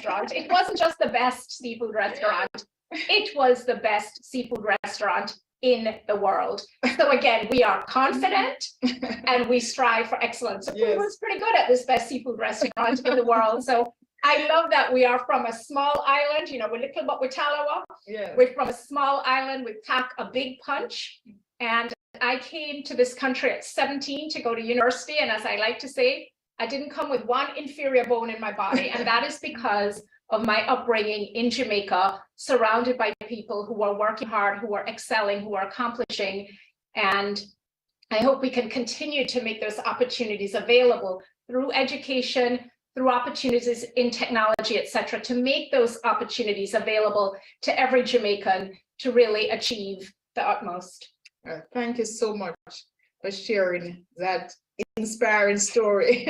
restaurant. It wasn't just the best seafood restaurant. It was the best seafood restaurant in the world. So again, we are confident and we strive for excellence. So yes. It was pretty good at this best seafood restaurant in the world. So I love that we are from a small island, you know, we're little but we're Talawa. Yeah. We're from a small island, we pack a big punch. And I came to this country at 17 to go to university. And as I like to say, I didn't come with one inferior bone in my body. And that is because of my upbringing in Jamaica, surrounded by people who are working hard, who are excelling, who are accomplishing. And I hope we can continue to make those opportunities available through education, through opportunities in technology, et cetera, to make those opportunities available to every Jamaican to really achieve the utmost. Thank you so much for sharing that inspiring story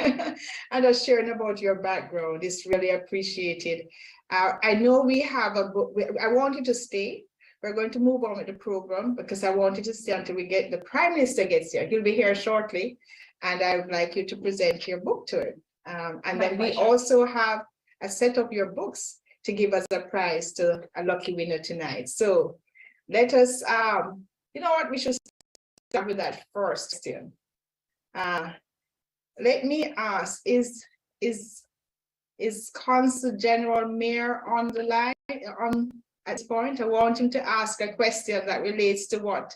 and us sharing about your background. It's really appreciated. I know we have a book. I want you to stay. We're going to move on with the program because I want you to stay until we get the Prime Minister gets here. He'll be here shortly, and I would like you to present your book to him. And then we also have a set of your books to give as a prize to a lucky winner tonight. So let us, you know what, we should start with that first question. Let me ask, is Consul General Mayor on the line at this point? I want him to ask a question that relates to what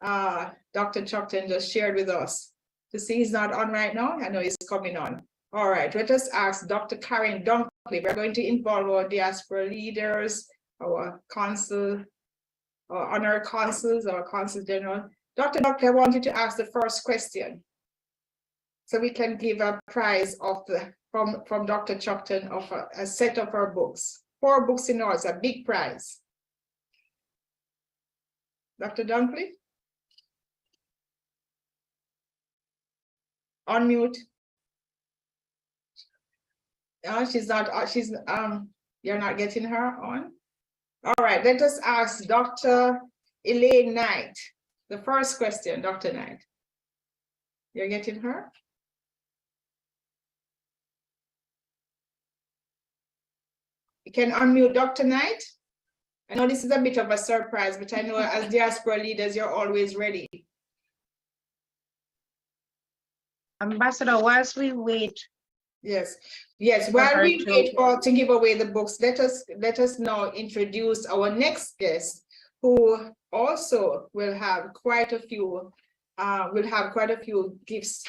Dr. Chuckton just shared with us. To see he's not on right now, I know he's coming on. All right, let us ask Dr. Karen Dunkley. We're going to involve our diaspora leaders, our consul, our honor consuls, our consul general. Dr. Dunkley, I want you to ask the first question, so we can give a prize of from Dr. Chuckton of a set of our books. 4 books in all, it's a big prize. Dr. Dunkley? Unmute. She's not, you're not getting her on. All right, let us ask Dr. Elaine Knight. The first question, Dr. Knight. You're getting her? You can unmute Dr. Knight. I know this is a bit of a surprise, but I know as diaspora leaders, you're always ready. Ambassador, whilst we wait. Yes, while we wait to give away the books, let us now introduce our next guest, who also will have quite a few gifts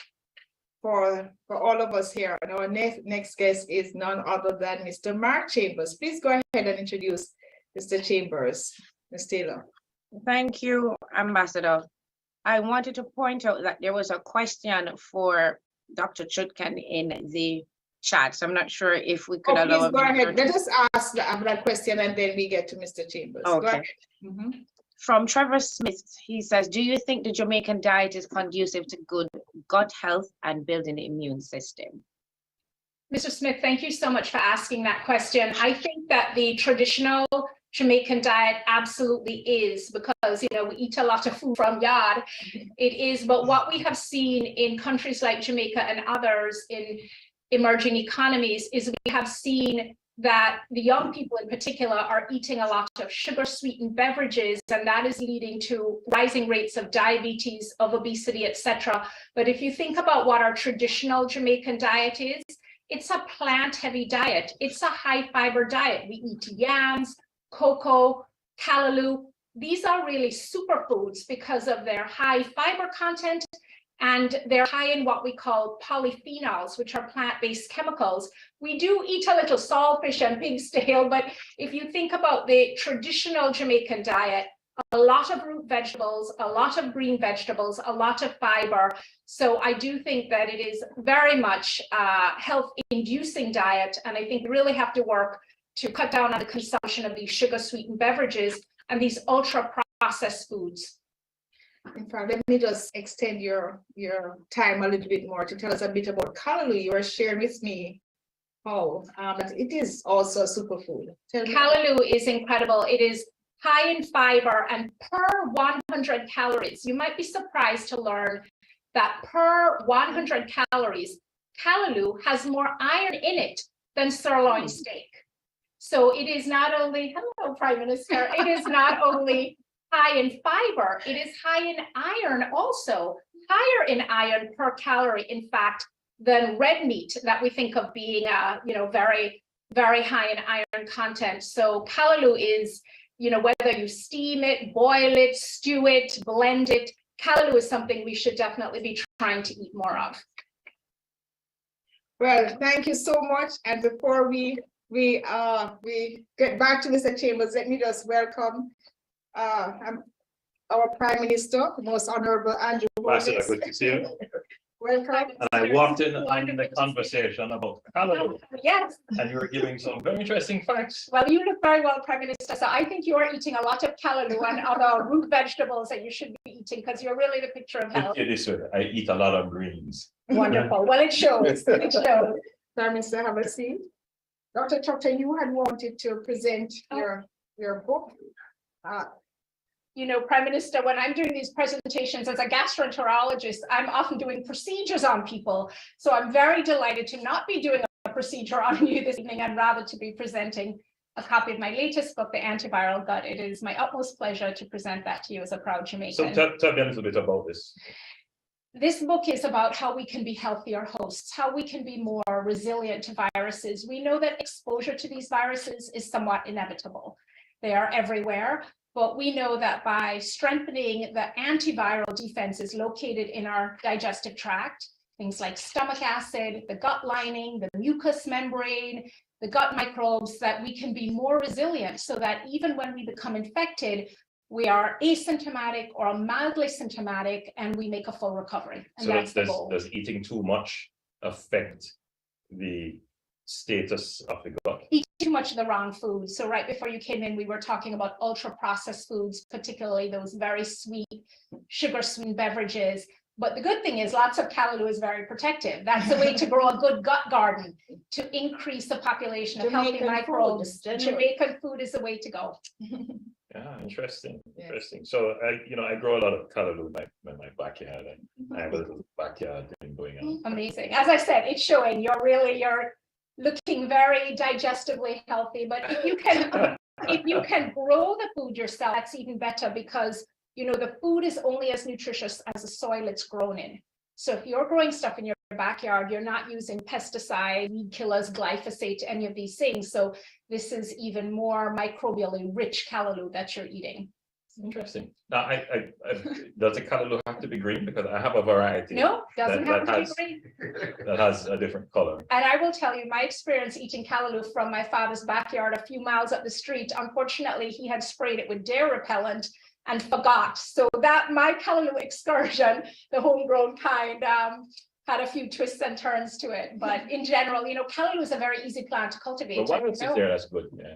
for all of us here. And our next guest is none other than Mr. Mark Chambers. Please go ahead and introduce Mr. Chambers. Ms. Taylor. Thank you, Ambassador. I wanted to point out that there was a question for Dr. Chutkan in the chat, so I'm not sure if we could allow. Please go ahead. Let us ask that question and then we get to Mr. Chambers. Okay. Go ahead. Mm-hmm. From Trevor Smith, he says, do you think the Jamaican diet is conducive to good gut health and building the immune system? Mr. Smith, thank you so much for asking that question. I think that the traditional Jamaican diet absolutely is, because, you know, we eat a lot of food from yard. It is, but what we have seen in countries like Jamaica and others in emerging economies is we have seen that the young people in particular are eating a lot of sugar sweetened beverages, and that is leading to rising rates of diabetes, of obesity, etc. But if you think about what our traditional Jamaican diet is, it's a plant heavy diet. It's a high fiber diet. We eat yams, cocoa, callaloo. These are really superfoods because of their high fiber content, and they're high in what we call polyphenols, which are plant-based chemicals. We do eat a little saltfish and pig's tail, but if you think about the traditional Jamaican diet, a lot of root vegetables, a lot of green vegetables, a lot of fiber. So I do think that it is very much a health-inducing diet, and I think we really have to work to cut down on the consumption of these sugar-sweetened beverages and these ultra-processed foods. In fact, let me just extend your time a little bit more to tell us a bit about callaloo. You were sharing with me how, but it is also a superfood. Callaloo is incredible. It is high in fiber, and per 100 calories, you might be surprised to learn that per 100 calories, callaloo has more iron in it than sirloin steak. So it is not only, hello, Prime Minister, it is not only high in fiber, it is high in iron also, higher in iron per calorie, in fact, than red meat that we think of being, very, very high in iron content. So callaloo is, whether you steam it, boil it, stew it, blend it, callaloo is something we should definitely be trying to eat more of. Well, thank you so much. And before we get back to Mr. Chambers, let me just welcome our Prime Minister, the most honorable Andrew. Ambassador, good to see you. Welcome. And I walked in on the conversation about callaloo, Yes. and you were giving some very interesting facts. Well, you look very well, Prime Minister. So I think you are eating a lot of callaloo and other root vegetables that you should be eating because you're really the picture of health. It is, I eat a lot of greens. Wonderful. Well, it shows. It shows. Prime Minister, have a seat. Dr. Choctor, you had wanted to present your book. Prime Minister, when I'm doing these presentations as a gastroenterologist, I'm often doing procedures on people. So I'm very delighted to not be doing a procedure on you this evening and rather to be presenting a copy of my latest book, The Antiviral Gut. It is my utmost pleasure to present that to you as a proud Jamaican. So tell me a little bit about this. This book is about how we can be healthier hosts, how we can be more resilient to viruses. We know that exposure to these viruses is somewhat inevitable. They are everywhere. But we know that by strengthening the antiviral defenses located in our digestive tract, things like stomach acid, the gut lining, the mucous membrane, the gut microbes, that we can be more resilient so that even when we become infected, we are asymptomatic or mildly symptomatic and we make a full recovery. And So that's the goal. does eating too much affect the status of the gut? Eat too much of the wrong food. So right before you came in, we were talking about ultra processed foods, particularly those very sweet, sugar sweetened beverages. But the good thing is lots of callaloo is very protective. That's the way to grow a good gut garden, to increase the population of healthy microbes. Jamaican food is the way to go. Yeah, interesting. Yes. Interesting. So I grow a lot of callaloo in my backyard, and I have a little backyard thing going on. Amazing. As I said, it's showing you're looking very digestively healthy. But if you can grow the food yourself, that's even better because the food is only as nutritious as the soil it's grown in. So if you're growing stuff in your backyard, you're not using pesticides, weed killers, glyphosate, any of these things. So this is even more microbially rich callaloo that you're eating. Interesting. Now, does the callaloo have to be green? Because I have a variety. No, doesn't have to be has- green. that has a different color. And I will tell you my experience eating callaloo from my father's backyard a few miles up the street. Unfortunately, he had sprayed it with deer repellent and forgot. So that my callaloo excursion, the homegrown kind, had a few twists and turns to it. But in general, callaloo is a very easy plant to cultivate. But what else is there that's good? Yeah.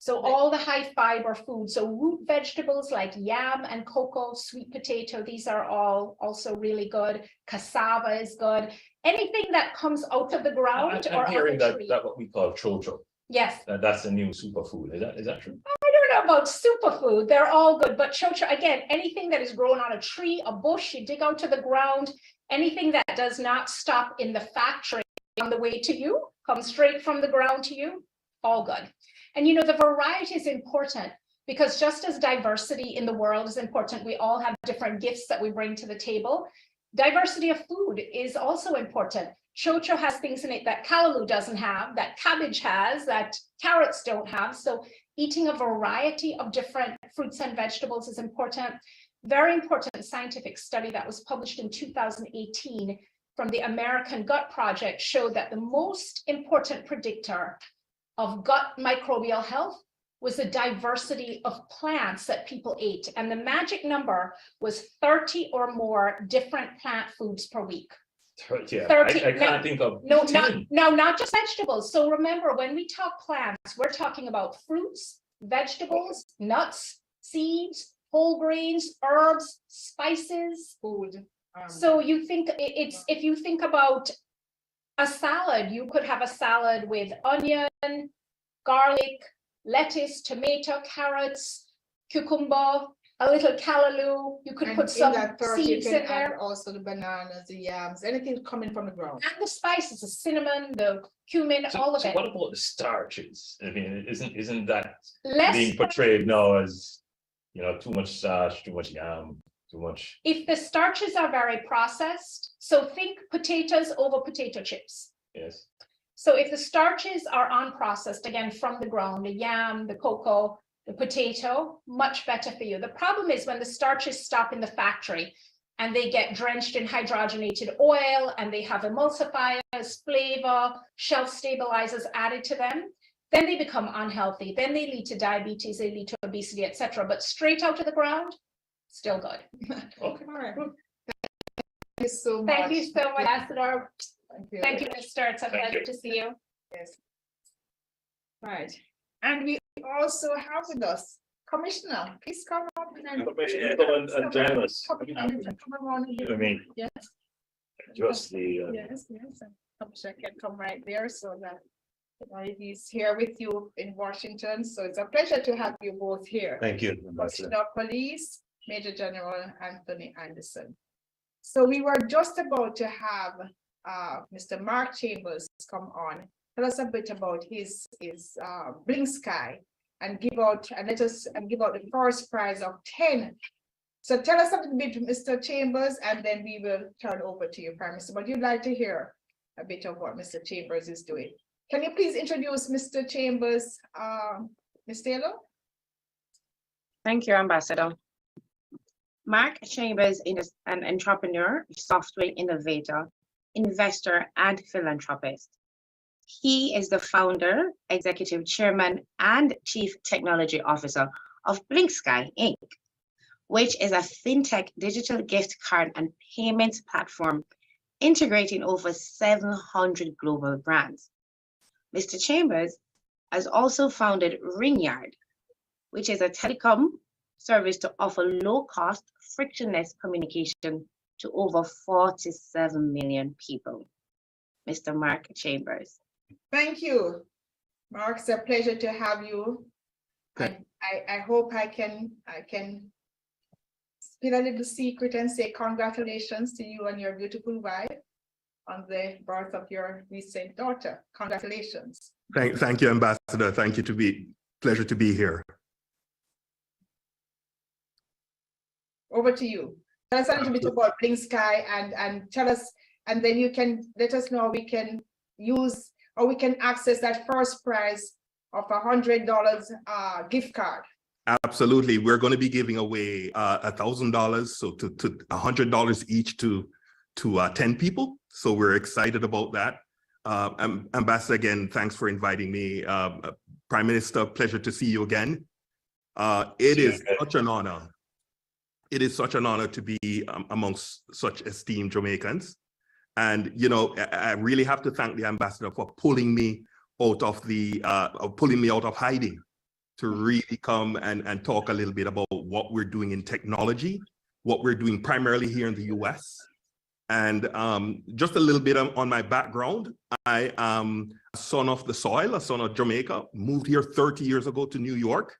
So all the high fiber foods, so root vegetables like yam and cocoa, sweet potato, these are all also really good. Cassava is good. Anything that comes out of the ground or I'm hearing out of the tree. that what we call chocho. Yes. That's a new superfood. Is that true? I don't know about superfood. They're all good, but chocho, again, anything that is grown on a tree, a bush, you dig out to the ground, anything that does not stop in the factory on the way to you, comes straight from the ground to you, all good. And the variety is important because just as diversity in the world is important, we all have different gifts that we bring to the table. Diversity of food is also important. Chocho has things in it that callaloo doesn't have, that cabbage has, that carrots don't have. So eating a variety of different fruits and vegetables is important. Very important scientific study that was published in 2018 from the American Gut Project showed that the most important predictor of gut microbial health was the diversity of plants that people ate. And the magic number was 30 or more different plant foods per week. 30. 30. I can't think of. No, 10. not just vegetables. So remember, when we talk plants, we're talking about fruits, vegetables, nuts, seeds, whole grains, herbs, spices. Food. So you think if you think about a salad, you could have a salad with onion, garlic, lettuce, tomato, carrots, cucumber, a little callaloo, you could And put in some that 30, you seeds can in add there. also the bananas, the yams, anything coming from the ground. And the spices, the cinnamon, the cumin, all of So it. what about the starches? I mean, isn't that Less being portrayed now as, you know, too much starch, too much yam, too much? if the starches are very processed, so think potatoes over potato chips. Yes. So if the starches are unprocessed, again, from the ground, the yam, the cocoa, the potato, much better for you. The problem is when the starches stop in the factory and they get drenched in hydrogenated oil and they have emulsifiers, flavor, shelf stabilizers added to them, then they become unhealthy. Then they lead to diabetes, they lead to obesity, etc. But straight out of the ground, still good. Okay, all right. Thank you so much. Thank you so much, Ambassador. Thank you. Thank you, Mr. It's a Thank pleasure you. to see you. Yes. Right. And we also have with us Commissioner. Please come up and Commissioner, come and join us. come around and I mean, yes, just the, yes, yes. And Commissioner can come right there so that he's here with you in Washington. So it's a pleasure to have you both here. thank you. Commissioner of Police, Major General Anthony Anderson. So we were just about to have Mr. Mark Chambers come on, tell us a bit about his Bling Sky and give out the first prize of 10. So tell us a bit, Mr. Chambers, and then we will turn over to you, Prime Minister. But you'd like to hear a bit of what Mr. Chambers is doing. Can you please introduce Mr. Chambers, Ms. Taylor? Thank you, Ambassador. Mark Chambers is an entrepreneur, software innovator, investor, and philanthropist. He is the founder, executive chairman, and chief technology officer of Blink Sky, Inc., which is a fintech digital gift card and payments platform integrating over 700 global brands. Mr. Chambers has also founded Ringyard, which is a telecom service to offer low-cost, frictionless communication to over 47 million people. Mr. Mark Chambers. Thank you, Mark. It's a pleasure to have you. Okay. I hope I can spill a little secret and say congratulations to you and your beautiful wife on the birth of your recent daughter. Congratulations. Thank you, Ambassador. Pleasure to be here. Over to you. Tell us a little bit about Bling Sky and tell us, and then you can let us know we can use or we can access that first prize of $100 gift card. Absolutely. We're going to be giving away $1,000, so to $100 each to 10 people. So we're excited about that. Ambassador, again, thanks for inviting me. Prime Minister, pleasure to see you again. It is such an honor. It is such an honor to be amongst such esteemed Jamaicans. And, you know, I really have to thank the ambassador for pulling me out of hiding to really come and talk a little bit about what we're doing in technology, what we're doing primarily here in the US. And just a little bit on my background. I am a son of the soil, a son of Jamaica, moved here 30 years ago to New York.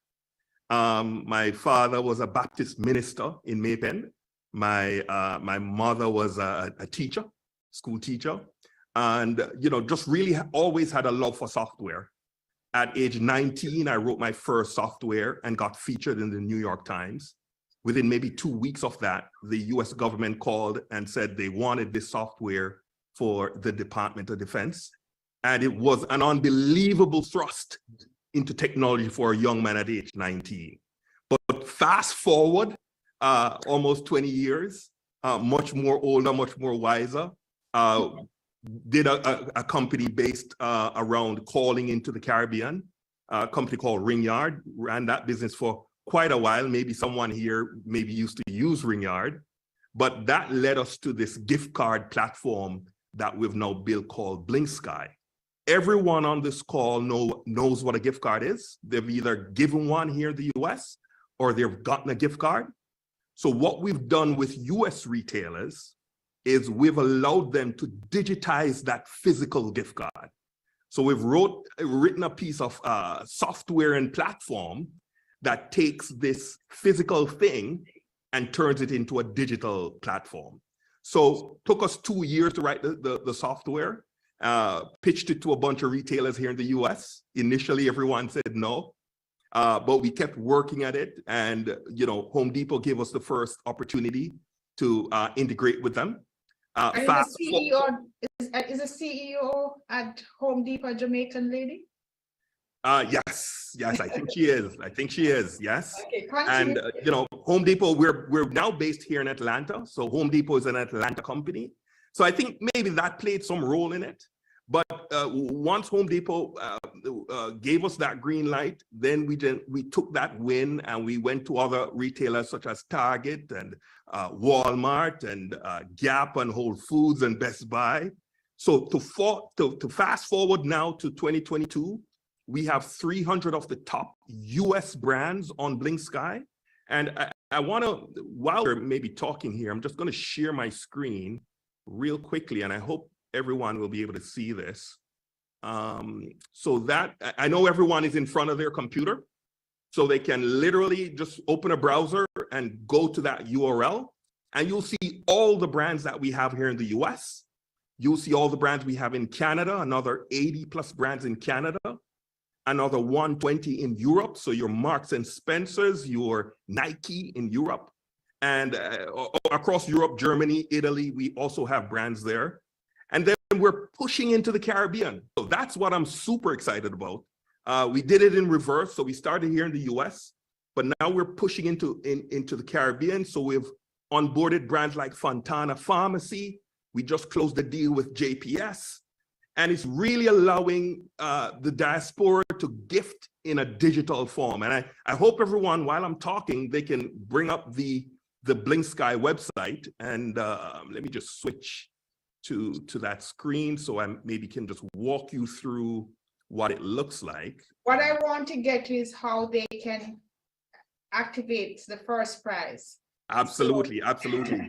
My father was a Baptist minister in Maypen. My mother was a teacher, school teacher, and you know, just really always had a love for software. At age 19, I wrote my first software and got featured in the New York Times. Within maybe 2 weeks of that, the US government called and said they wanted this software for the Department of Defense. And it was an unbelievable thrust into technology for a young man at age 19. But fast forward almost 20 years, much more older, much more wiser, did a company based around calling into the Caribbean, a company called Ringyard, ran that business for quite a while. Maybe someone here maybe used to use Ringyard, but that led us to this gift card platform that we've now built called Bling Sky. Everyone on this call knows what a gift card is. They've either given one here in the US or they've gotten a gift card. So what we've done with US retailers is we've allowed them to digitize that physical gift card. So we've written a piece of software and platform that takes this physical thing and turns it into a digital platform. So took us 2 years to write the software, pitched it to a bunch of retailers here in the US. Initially, everyone said no, but we kept working at it. And, Home Depot gave us the first opportunity to integrate with them. And is the CEO at Home Depot a Jamaican lady? Yes, I think she is. Yes. Okay, And Home Depot, we're now based here in Atlanta. So Home Depot is an Atlanta company. So I think maybe that played some role in it. But once Home Depot gave us that green light, then we took that win and we went to other retailers such as Target and Walmart and Gap and Whole Foods and Best Buy. So to fast forward now to 2022, we have 300 of the top US brands on Blink Sky. And I want to, while we're maybe talking here, I'm just going to share my screen real quickly, and I hope everyone will be able to see this. So that, I know everyone is in front of their computer, so they can literally just open a browser and go to that URL, and you'll see all the brands that we have here in the US. You'll see all the brands we have in Canada, another 80 plus brands in Canada, another 120 in Europe. So your Marks and Spencers, your Nike in Europe, and across Europe, Germany, Italy, we also have brands there. And then we're pushing into the Caribbean. So that's what I'm super excited about. We did it in reverse. So we started here in the US, but now we're pushing into the Caribbean. So we've onboarded brands like Fontana Pharmacy. We just closed the deal with JPS. And it's really allowing the diaspora to gift in a digital form. And I hope everyone, while I'm talking, they can bring up the Blink Sky website. And let me just switch to that screen so I maybe can just walk you through what it looks like. What I want to get to is how they can activate the first prize. Absolutely.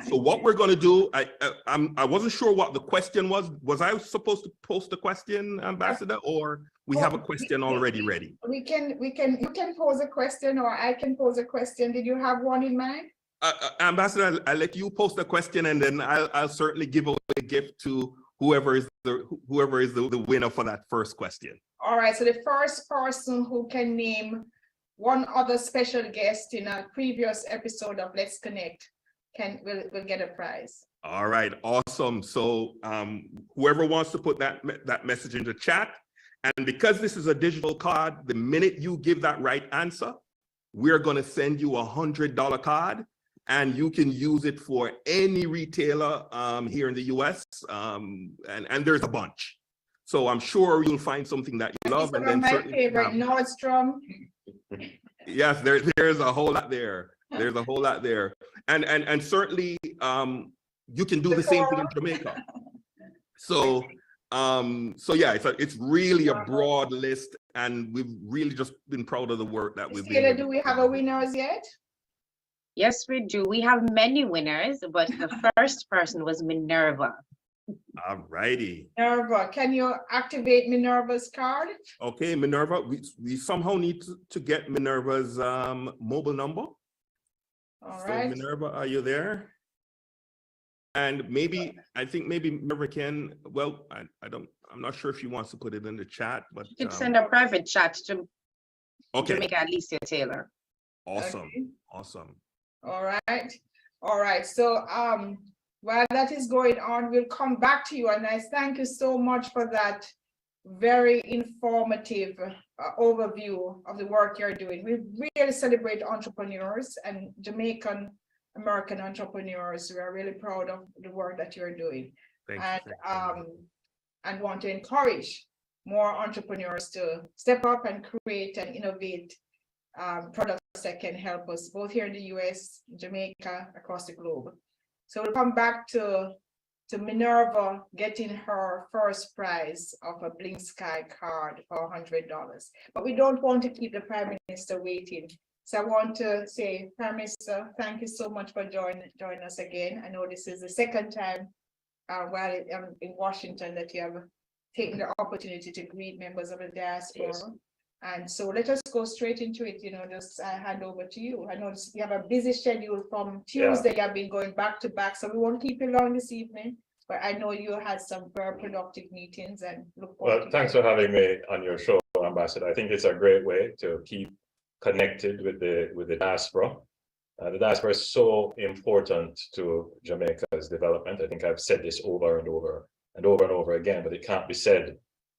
So what we're going to do, I wasn't sure what the question was. Was I supposed to post a question, Ambassador, or we have a question already ready? You can pose a question, or I can pose a question. Did you have one in mind? Ambassador, I'll let you post a question, and then I'll certainly give away a gift to whoever is the winner for that first question. All right. So the first person who can name one other special guest in a previous episode of Let's Connect will get a prize. All right, awesome. So whoever wants to put that message into chat, and because this is a digital card, the minute you give that right answer, we're going to send you $100 card, and you can use it for any retailer here in the US, and there's a bunch. So I'm sure you'll find something that you love. And then my favorite, Nordstrom. Yes, there's a whole lot there. There's a whole lot there. And certainly you can do the same thing in Jamaica. So yeah, it's really a broad list, and we've really just been proud of the work that we've been doing. Do we have a winners yet? Yes, we do. We have many winners, but the first person was Minerva. All righty. Minerva, can you activate Minerva's card? Okay, Minerva, we somehow need to get Minerva's mobile number. All right. Minerva, are you there? And I think maybe Minerva can, well, I'm not sure if she wants to put it in the chat, but you could send a private chat to Jamaica Alicia Taylor. Awesome. Okay. Awesome. All right. So while that is going on, we'll come back to you, and I thank you so much for that very informative overview of the work you're doing. We really celebrate entrepreneurs and Jamaican American entrepreneurs. We are really proud of the work that you're doing. And want to encourage more entrepreneurs to step up and create and innovate products that can help us both here in the US, Jamaica, across the globe. So we'll come back to Minerva getting her first prize of a Blink Sky card for $100. But we don't want to keep the Prime Minister waiting. So I want to say, Prime Minister, thank you so much for joining us again. I know this is the second time while I'm in Washington that you have taken the opportunity to greet members of the diaspora. Yes. And so let us go straight into it, just hand over to you. I know you have a busy schedule from Tuesday. You've been going back to back, so we won't keep you long this evening. But I know you had some very productive meetings and look forward. Well, thanks for having me on your show, Ambassador. I think it's a great way to keep connected with the diaspora. The diaspora is so important to Jamaica's development. I think I've said this over and over and over and over again, but it can't be said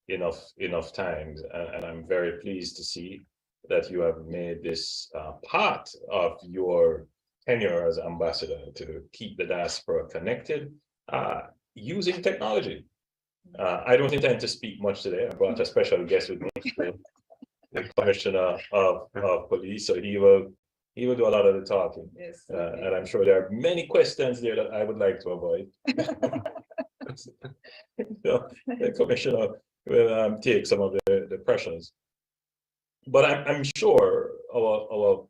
enough times. And I'm very pleased to see that you have made this part of your tenure as ambassador to keep the diaspora connected using technology. I don't intend to speak much today. I brought a special guest with me, the Commissioner of Police, so he will do a lot of the talking. Yes. And I'm sure there are many questions there that I would like to avoid. The Commissioner will take some of the pressures. But I'm sure our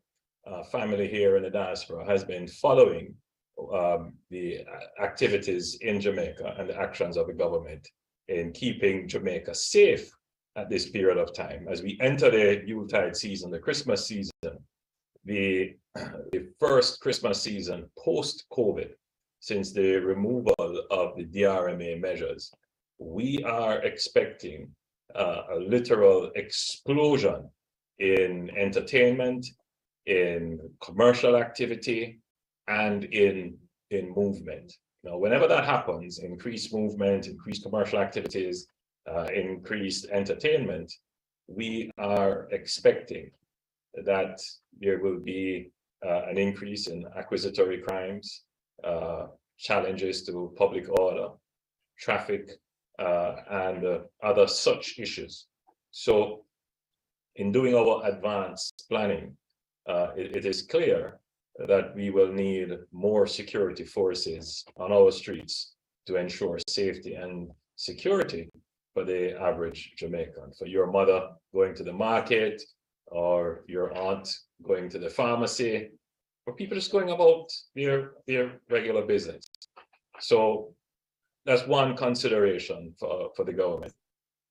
family here in the diaspora has been following the activities in Jamaica and the actions of the government in keeping Jamaica safe at this period of time. As we enter the Yuletide season, the Christmas season, the first Christmas season post-COVID, since the removal of the DRMA measures, we are expecting a literal explosion in entertainment, in commercial activity, and in movement. Now, whenever that happens, increased movement, increased commercial activities, increased entertainment, we are expecting that there will be an increase in accusatory crimes, challenges to public order, traffic, and other such issues. So in doing our advanced planning, it is clear that we will need more security forces on our streets to ensure safety and security for the average Jamaican. For your mother going to the market, or your aunt going to the pharmacy, or people just going about their regular business. So that's one consideration for the government.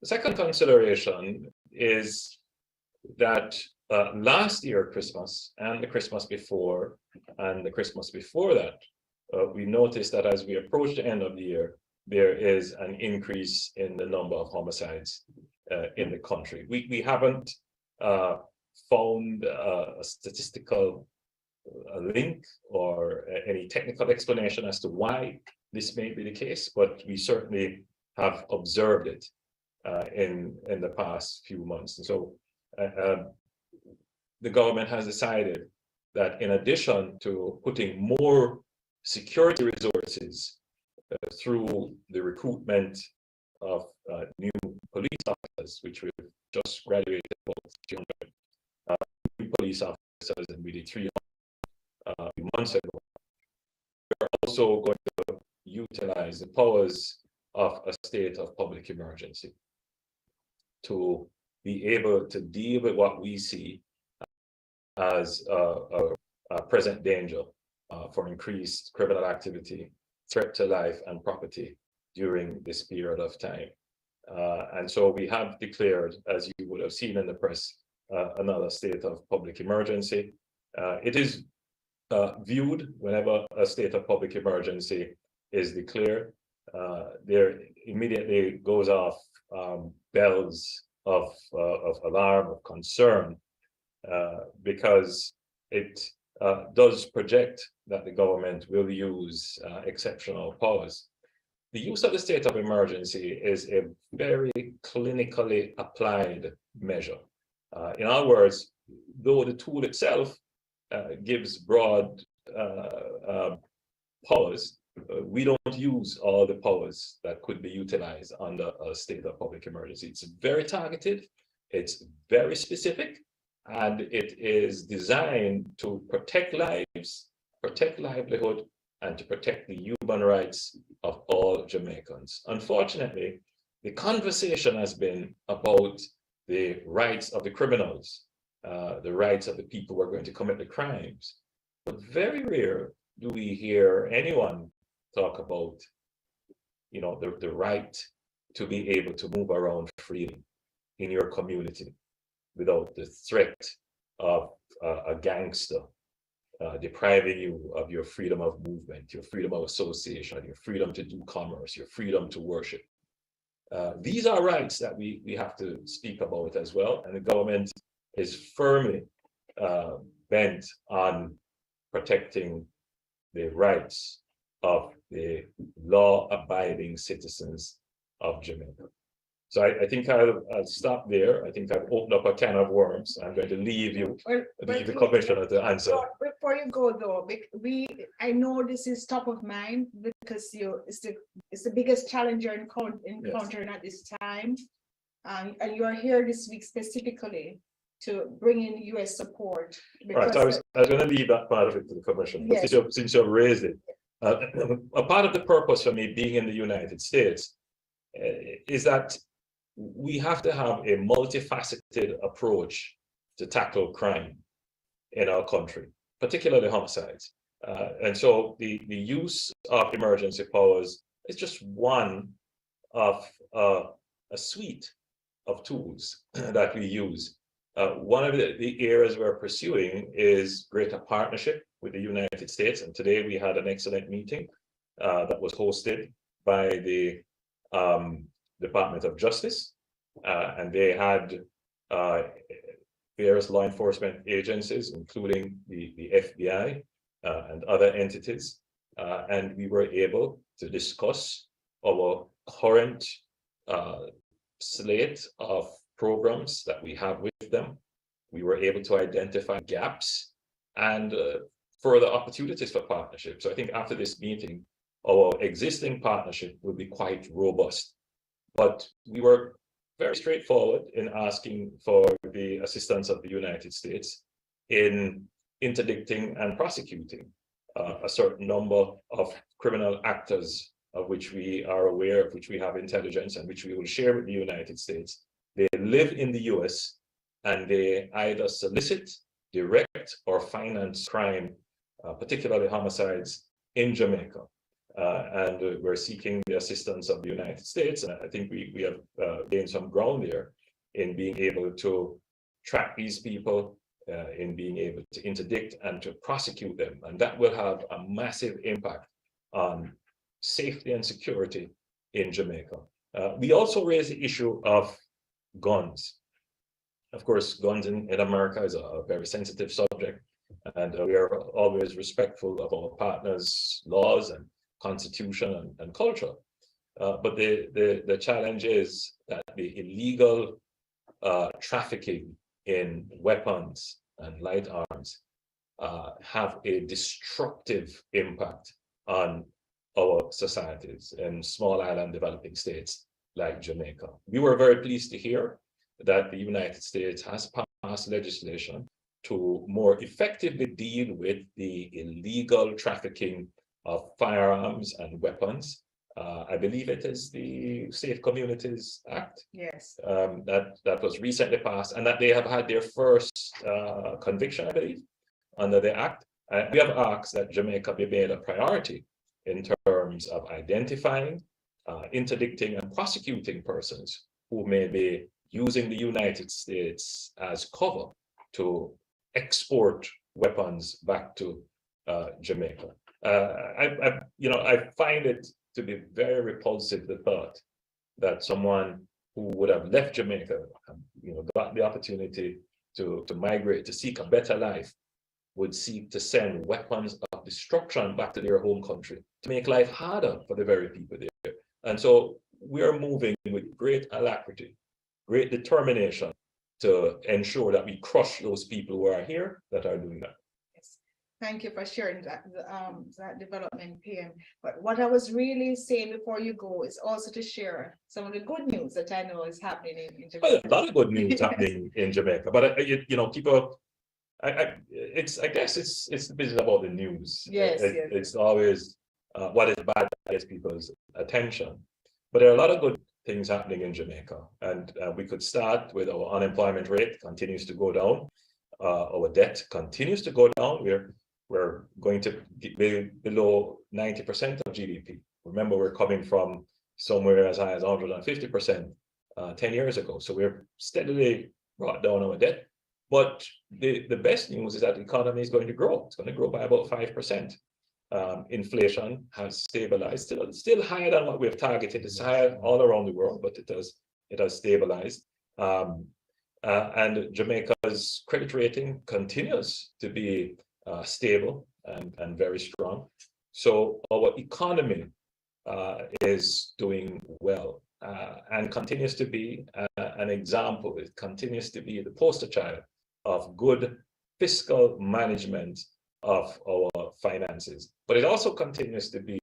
The second consideration is that last year Christmas and the Christmas before and the Christmas before that, we noticed that as we approach the end of the year, there is an increase in the number of homicides in the country. We haven't found a statistical link or any technical explanation as to why this may be the case, but we certainly have observed it in the past few months. And so the government has decided that in addition to putting more security resources through the recruitment of new police officers, which we've just graduated about 300 new police officers, and we did 300 months ago. We're also going to utilize the powers of a state of public emergency to be able to deal with what we see as a present danger for increased criminal activity, threat to life and property during this period of time. And so we have declared, as you would have seen in the press, another state of public emergency. It is viewed whenever a state of public emergency is declared, there immediately goes off bells of alarm, of concern, because it does project that the government will use exceptional powers. The use of the state of emergency is a very clinically applied measure. In other words, though the tool itself gives broad powers, we don't use all the powers that could be utilized under a state of public emergency. It's very targeted, it's very specific, and it is designed to protect lives, protect livelihood, and to protect the human rights of all Jamaicans. Unfortunately, the conversation has been about the rights of the criminals, the rights of the people who are going to commit the crimes. But very rare do we hear anyone talk about, the right to be able to move around freely in your community, without the threat of a gangster depriving you of your freedom of movement, your freedom of association, your freedom to do commerce, your freedom to worship. These are rights that we have to speak about as well, and the government is firmly bent on protecting the rights of the law-abiding citizens of Jamaica. So I think I'll stop there. I think I've opened up a can of worms. I'm going to leave the commissioner to answer. Before you go though, I know this is top of mind because it's the biggest challenge you're encountering at this time. And you are here this week specifically to bring in US support. Right, so I was going to leave that part of it to the commission, but yes. since you've raised it, a part of the purpose for me being in the United States is that we have to have a multifaceted approach to tackle crime in our country, particularly homicides. And so the use of emergency powers is just one of a suite of tools that we use. One of the areas we're pursuing is greater partnership with the United States. And today we had an excellent meeting that was hosted by the Department of Justice, and they had various law enforcement agencies, including the FBI and other entities, and we were able to discuss our current slate of programs that we have with them. We were able to identify gaps and further opportunities for partnership. So I think after this meeting, our existing partnership will be quite robust. But we were very straightforward in asking for the assistance of the United States in interdicting and prosecuting a certain number of criminal actors of which we are aware, of which we have intelligence, and which we will share with the United States. They live in the US and they either solicit, direct, or finance crime, particularly homicides in Jamaica. And we're seeking the assistance of the United States. And I think we have gained some ground there in being able to track these people, in being able to interdict and to prosecute them. And that will have a massive impact on safety and security in Jamaica. We also raise the issue of guns. Of course, guns in America is a very sensitive subject, and we are always respectful of our partners' laws and constitution and culture. But the challenge is that the illegal trafficking in weapons and light arms have a destructive impact on our societies in small island developing states like Jamaica. We were very pleased to hear that the United States has passed legislation to more effectively deal with the illegal trafficking of firearms and weapons. I believe it is the Safe Communities Act. Yes. That was recently passed, and that they have had their first conviction, I believe, under the act. We have asked that Jamaica be made a priority in terms of identifying, interdicting, and prosecuting persons who may be using the United States as cover to export weapons back to Jamaica. I find it to be very repulsive, the thought that someone who would have left Jamaica, got the opportunity to migrate, to seek a better life, would seek to send weapons of destruction back to their home country to make life harder for the very people there. And so we are moving with great alacrity, great determination to ensure that we crush those people who are here that are doing that. Yes. Thank you for sharing that development, PM. But what I was really saying before you go is also to share some of the good news that I know is happening in Jamaica. Well, a lot of good news happening in Jamaica, but people, I guess it's the business about the news. Yes, yes. It's always what is bad that gets people's attention. But there are a lot of good things happening in Jamaica, and we could start with our unemployment rate continues to go down. Our debt continues to go down. We're going to be below 90% of GDP. Remember, we're coming from somewhere as high as 150% 10 years ago. So we're steadily brought down our debt. But the best news is that the economy is going to grow. It's going to grow by about 5%. Inflation has stabilized, still higher than what we have targeted. It's higher all around the world, but it has stabilized. And Jamaica's credit rating continues to be stable and very strong. So our economy is doing well and continues to be an example. It continues to be the poster child of good fiscal management of our finances. But it also continues to be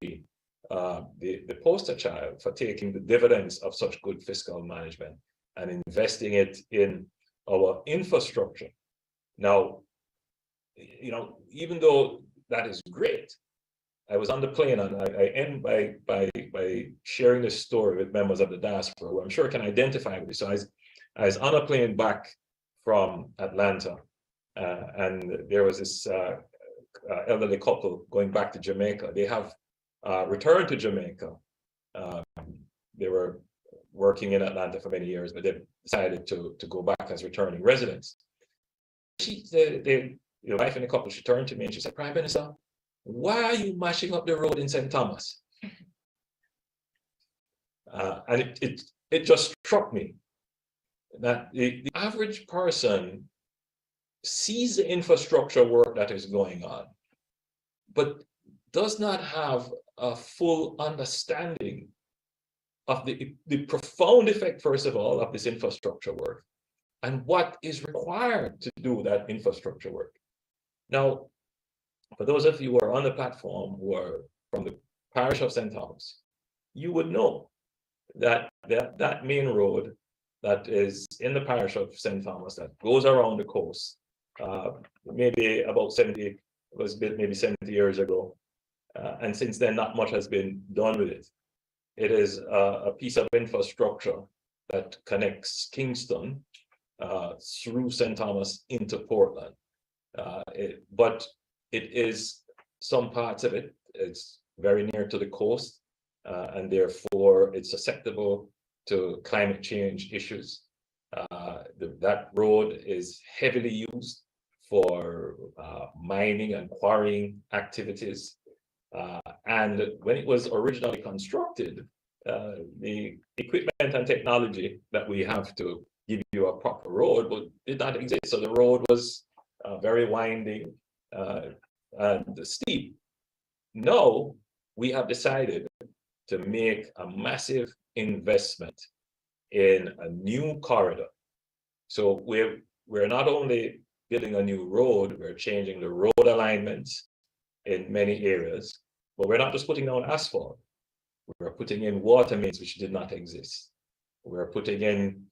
the poster child for taking the dividends of such good fiscal management and investing it in our infrastructure. Now, even though that is great, I was on the plane, and I end by sharing this story with members of the diaspora who I'm sure can identify with this. So I was on a plane back from Atlanta, and there was this elderly couple going back to Jamaica. They have returned to Jamaica. They were working in Atlanta for many years, but they decided to go back as returning residents. The wife and the couple, she turned to me and she said, "Prime Minister, why are you mashing up the road in St. Thomas?" And it just struck me that the average person sees the infrastructure work that is going on, but does not have a full understanding of the profound effect, first of all, of this infrastructure work and what is required to do that infrastructure work. Now, for those of you who are on the platform who are from the parish of St. Thomas, you would know that that main road that is in the parish of St. Thomas that goes around the coast, maybe about 70, it was built maybe 70 years ago. And since then, not much has been done with it. It is a piece of infrastructure that connects Kingston through St. Thomas into Portland. But it is, some parts of it, it's very near to the coast, and therefore it's susceptible to climate change issues. That road is heavily used for mining and quarrying activities. And when it was originally constructed, the equipment and technology that we have to give you a proper road did not exist. So the road was very winding and steep. Now we have decided to make a massive investment in a new corridor. So we're not only building a new road, we're changing the road alignments in many areas, but we're not just putting down asphalt. We're putting in water mains which did not exist. We're putting in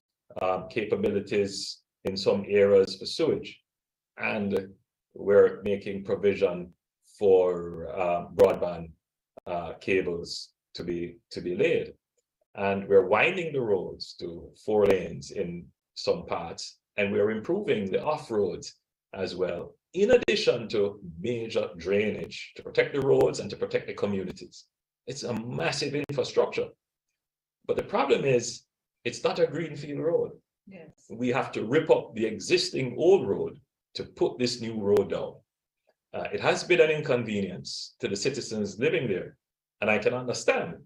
capabilities in some areas for sewage, and we're making provision for broadband cables to be laid. And we're winding the roads to 4 lanes in some parts, and we're improving the off-roads as well, in addition to major drainage to protect the roads and to protect the communities. It's a massive infrastructure. But the problem is, it's not a greenfield road. Yes. We have to rip up the existing old road to put this new road down. It has been an inconvenience to the citizens living there. And I can understand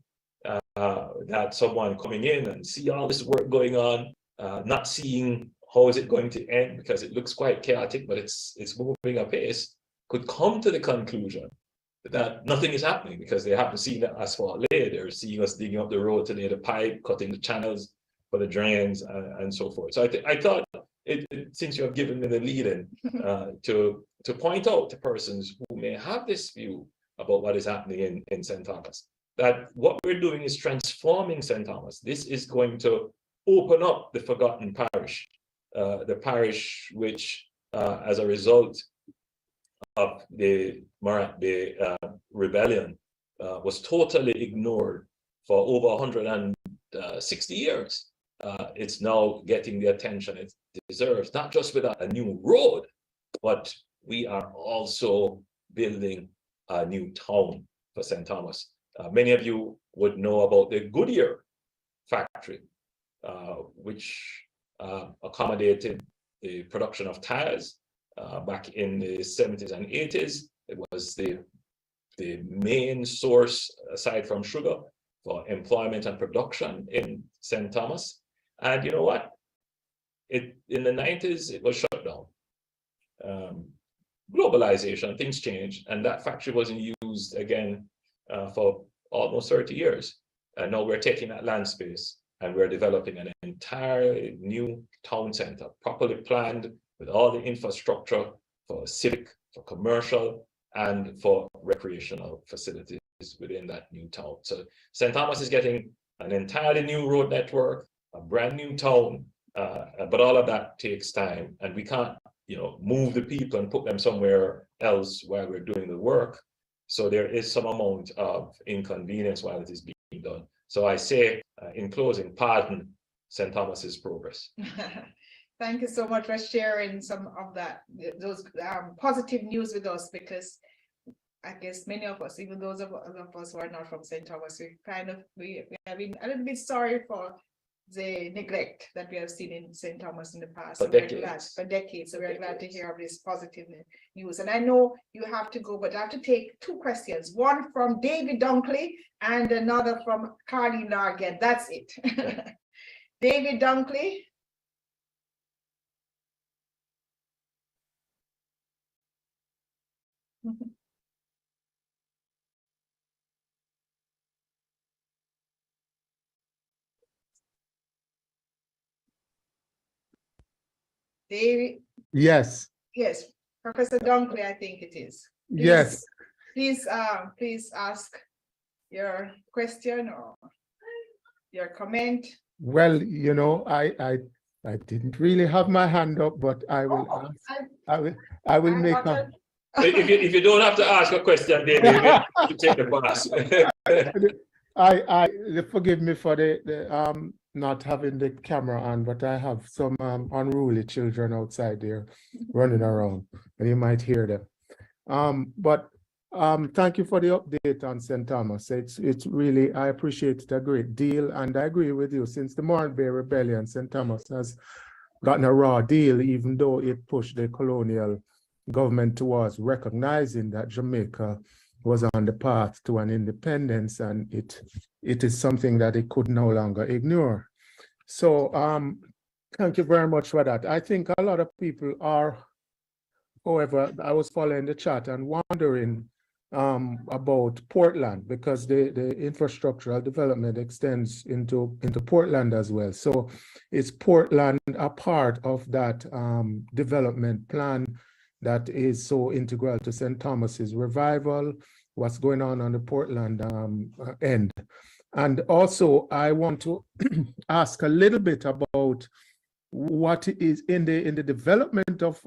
that someone coming in and see all this work going on, not seeing how is it going to end, because it looks quite chaotic, but it's moving apace, could come to the conclusion that nothing is happening because they haven't seen the asphalt laid. They're seeing us digging up the road to lay the pipe, cutting the channels for the drains, and so forth. So I thought, since you have given me the lead-in, to point out to persons who may have this view about what is happening in St. Thomas, that what we're doing is transforming St. Thomas. This is going to open up the forgotten parish, the parish which, as a result of the rebellion, was totally ignored for over 160 years. It's now getting the attention it deserves, not just with a new road, but we are also building a new town for St. Thomas. Many of you would know about the Goodyear factory, which accommodated the production of tires back in the 70s and 80s. It was the main source, aside from sugar, for employment and production in St. Thomas. And you know what? In the 90s, it was shut down. Globalization, things changed, and that factory wasn't used again for almost 30 years. And now we're taking that land space and we're developing an entire new town center, properly planned with all the infrastructure for civic, for commercial, and for recreational facilities within that new town. So St. Thomas is getting an entirely new road network, a brand new town, but all of that takes time, and we can't, move the people and put them somewhere else while we're doing the work. So there is some amount of inconvenience while it is being done. So I say, in closing, pardon St. Thomas's progress. Thank you so much for sharing some of those positive news with us, because I guess many of us, even those of us who are not from St. Thomas, we have been a little bit sorry for the neglect that we have seen in St. Thomas in the past. For decades. So we're glad to hear of this positive news. And I know you have to go, but I have to take two questions, one from David Dunkley and another from Carly Largan. That's it. David Dunkley. David? Yes. Yes, Professor Dunkley, I think it is. Yes. Please ask your question or your comment. Well, I didn't really have my hand up, but I will ask. I will make a. If you don't have to ask a question, David, you take the pass. Forgive me for the not having the camera on, but I have some unruly children outside there running around, and you might hear them. But thank you for the update on St. Thomas. It's really, I appreciate it a great deal, and I agree with you. Since the Morant Bay Rebellion, St. Thomas has gotten a raw deal, even though it pushed the colonial government towards recognizing that Jamaica was on the path to an independence, and it is something that it could no longer ignore. So thank you very much for that. I think a lot of people are, however, I was following the chat and wondering about Portland, because the infrastructural development extends into Portland as well. So is Portland a part of that development plan that is so integral to St. Thomas's revival? What's going on the Portland end? And also, I want to ask a little bit about what is in the development of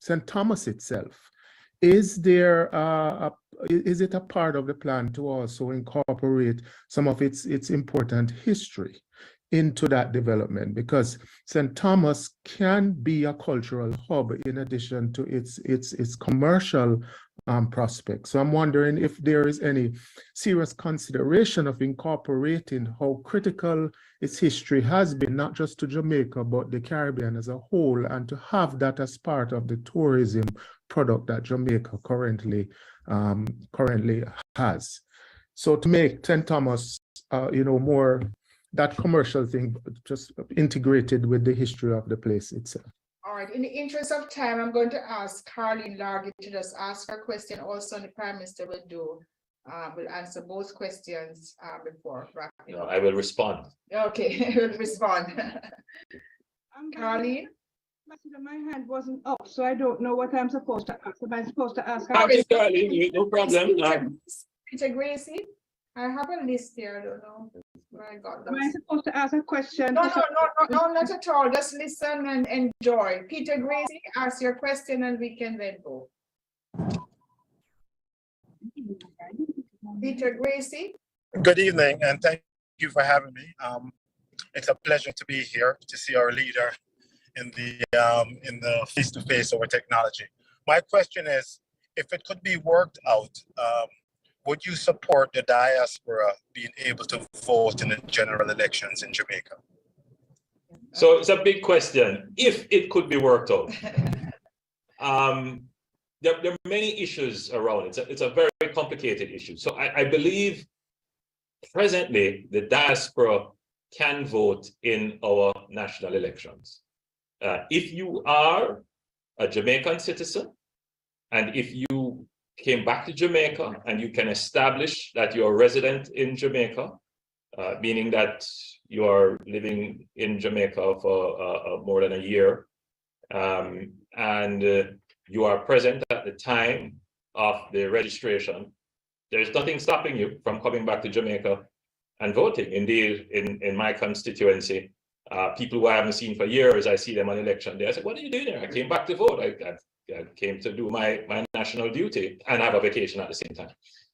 St. Thomas itself. Is there is it a part of the plan to also incorporate some of its important history into that development? Because St. Thomas can be a cultural hub in addition to its commercial prospects. So I'm wondering if there is any serious consideration of incorporating how critical its history has been, not just to Jamaica, but the Caribbean as a whole, and to have that as part of the tourism product that Jamaica currently has. So to make St. Thomas, more that commercial thing, just integrated with the history of the place itself. All right, in the interest of time, I'm going to ask Carly Largan to just ask her question. Also, the Prime Minister will answer both questions before wrapping up. I will respond. Okay, will respond. Carly? My hand wasn't up, so I don't know what I'm supposed to ask. Am I supposed to ask? Carly, no problem. Peter Gracie, I have a list here. I don't know where I got those. Am I supposed to ask a question? No, not at all. Just listen and enjoy. Peter Gracie, ask your question and we can then go. Peter Gracie. Good evening, and thank you for having me. It's a pleasure to be here to see our leader in the face-to-face over technology. My question is, if it could be worked out, would you support the diaspora being able to vote in the general elections in Jamaica? So it's a big question, if it could be worked out. There are many issues around it. It's a very complicated issue. So I believe presently the diaspora can vote in our national elections. If you are a Jamaican citizen, and if you came back to Jamaica and you can establish that you're a resident in Jamaica, meaning that you are living in Jamaica for more than a year, and you are present at the time of the registration, there's nothing stopping you from coming back to Jamaica and voting. Indeed, in my constituency, people who I haven't seen for years, I see them on election day. I said, what are you doing here? I came back to vote. I came to do my national duty and have a vacation at the same time.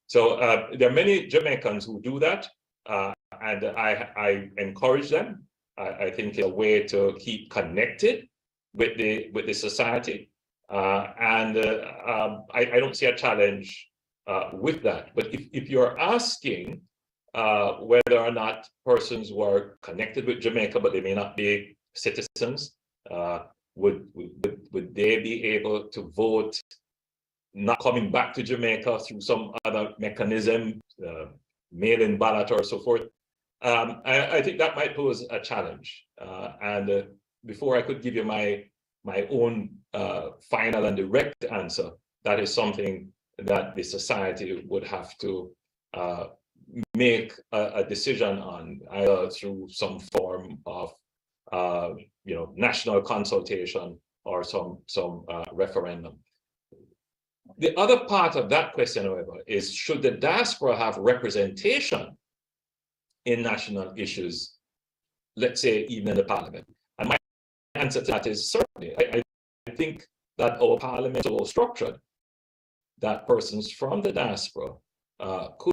So there are many Jamaicans who do that, and I encourage them. I think it's a way to keep connected with the society, and I don't see a challenge with that. But if you're asking whether or not persons who are connected with Jamaica but they may not be citizens, would they be able to vote not coming back to Jamaica through some other mechanism, mail-in ballot or so forth? I think that might pose a challenge. And before I could give you my own final and direct answer, that is something that the society would have to make a decision on, either through some form of national consultation or some referendum. The other part of that question, however, is should the diaspora have representation in national issues, let's say even in the parliament? And my answer to that is certainly. I think that our parliament is so structured that persons from the diaspora could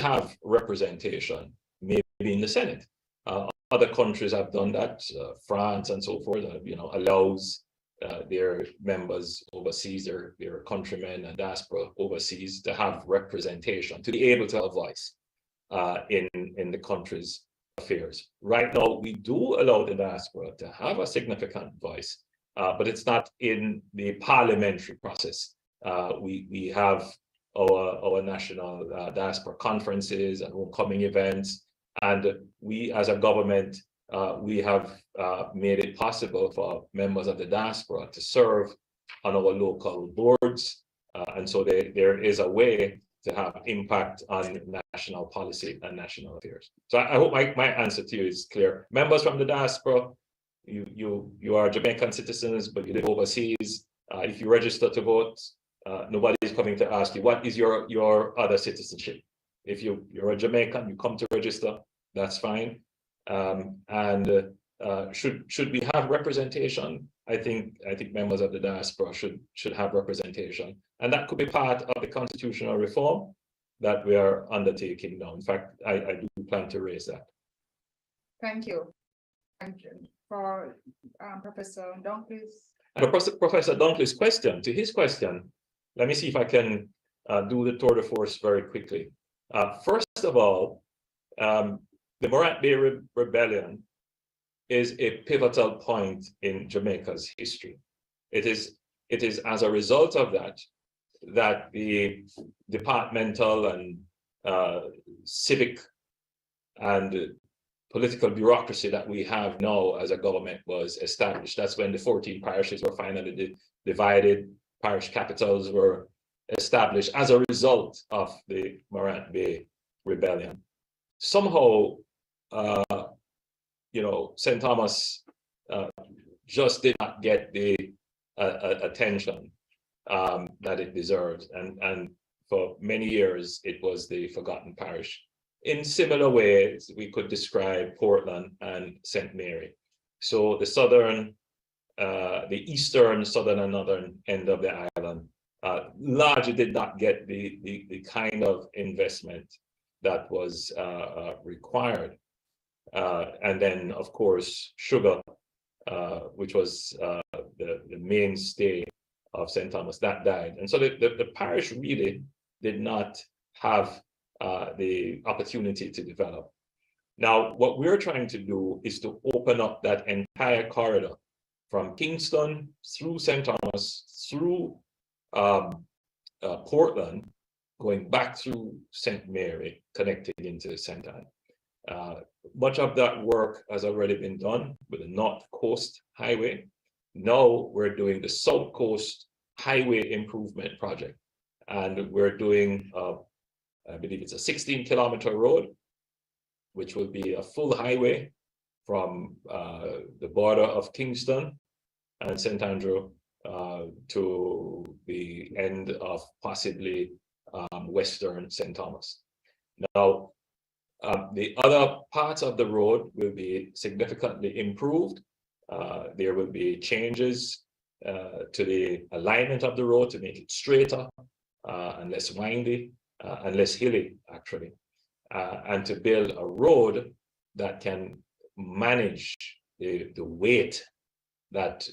have representation, maybe in the Senate. Other countries have done that. France and so forth, allows their members overseas, their countrymen and diaspora overseas, to have representation, to be able to have a voice in the country's affairs. Right now, we do allow the diaspora to have a significant voice, but it's not in the parliamentary process. We have our national diaspora conferences and homecoming events, and we as a government, we have made it possible for members of the diaspora to serve on our local boards, and so there is a way to have impact on national policy and national affairs. So I hope my answer to you is clear. Members from the diaspora, you are Jamaican citizens, but you live overseas. If you register to vote, nobody is coming to ask you, what is your other citizenship? If you're a Jamaican, you come to register, that's fine. Should we have representation? I think members of the diaspora should have representation. And that could be part of the constitutional reform that we are undertaking now. In fact, I do plan to raise that. Thank you. Thank you. For Professor Dunkley's. And Professor Dunkley's question, to his question, let me see if I can do the tour de force very quickly. First of all, the Morant Bay Rebellion is a pivotal point in Jamaica's history. It is as a result of that the departmental and civic and political bureaucracy that we have now as a government was established. That's when the 14 parishes were finally divided. Parish capitals were established as a result of the Morant Bay Rebellion. Somehow, St. Thomas just did not get the attention that it deserved, and for many years it was the forgotten parish. In similar ways, we could describe Portland and St. Mary. So the eastern, southern, and northern end of the island largely did not get the kind of investment that was required. And then, of course, sugar, which was the mainstay of St. Thomas, that died. And so the parish really did not have the opportunity to develop. Now, what we're trying to do is to open up that entire corridor from Kingston through St. Thomas, through Portland, going back through St. Mary, connecting into St. Anne. Much of that work has already been done with the North Coast Highway. Now we're doing the South Coast Highway Improvement Project. And we're doing, I believe it's a 16-kilometer road, which will be a full highway from the border of Kingston and St. Andrew to the end of possibly Western St. Thomas. Now, the other parts of the road will be significantly improved. There will be changes to the alignment of the road to make it straighter and less windy and less hilly, actually, and to build a road that can manage the weight that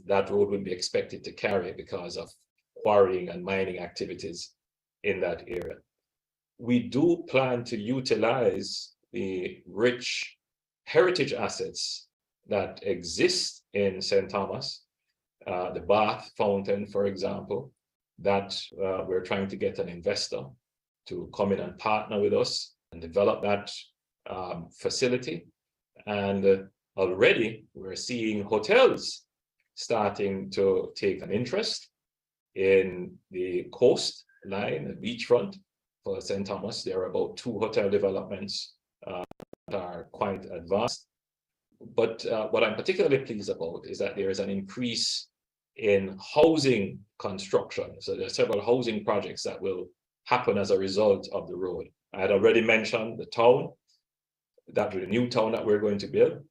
that road would be expected to carry because of quarrying and mining activities in that area. We do plan to utilize the rich heritage assets that exist in St. Thomas, the Bath Fountain, for example, that we're trying to get an investor to come in and partner with us and develop that facility. And already we're seeing hotels starting to take an interest in the coastline, the beachfront for St. Thomas. There are about 2 hotel developments that are quite advanced. But what I'm particularly pleased about is that there is an increase in housing construction. So there are several housing projects that will happen as a result of the road. I had already mentioned the town, that the new town that we're going to build,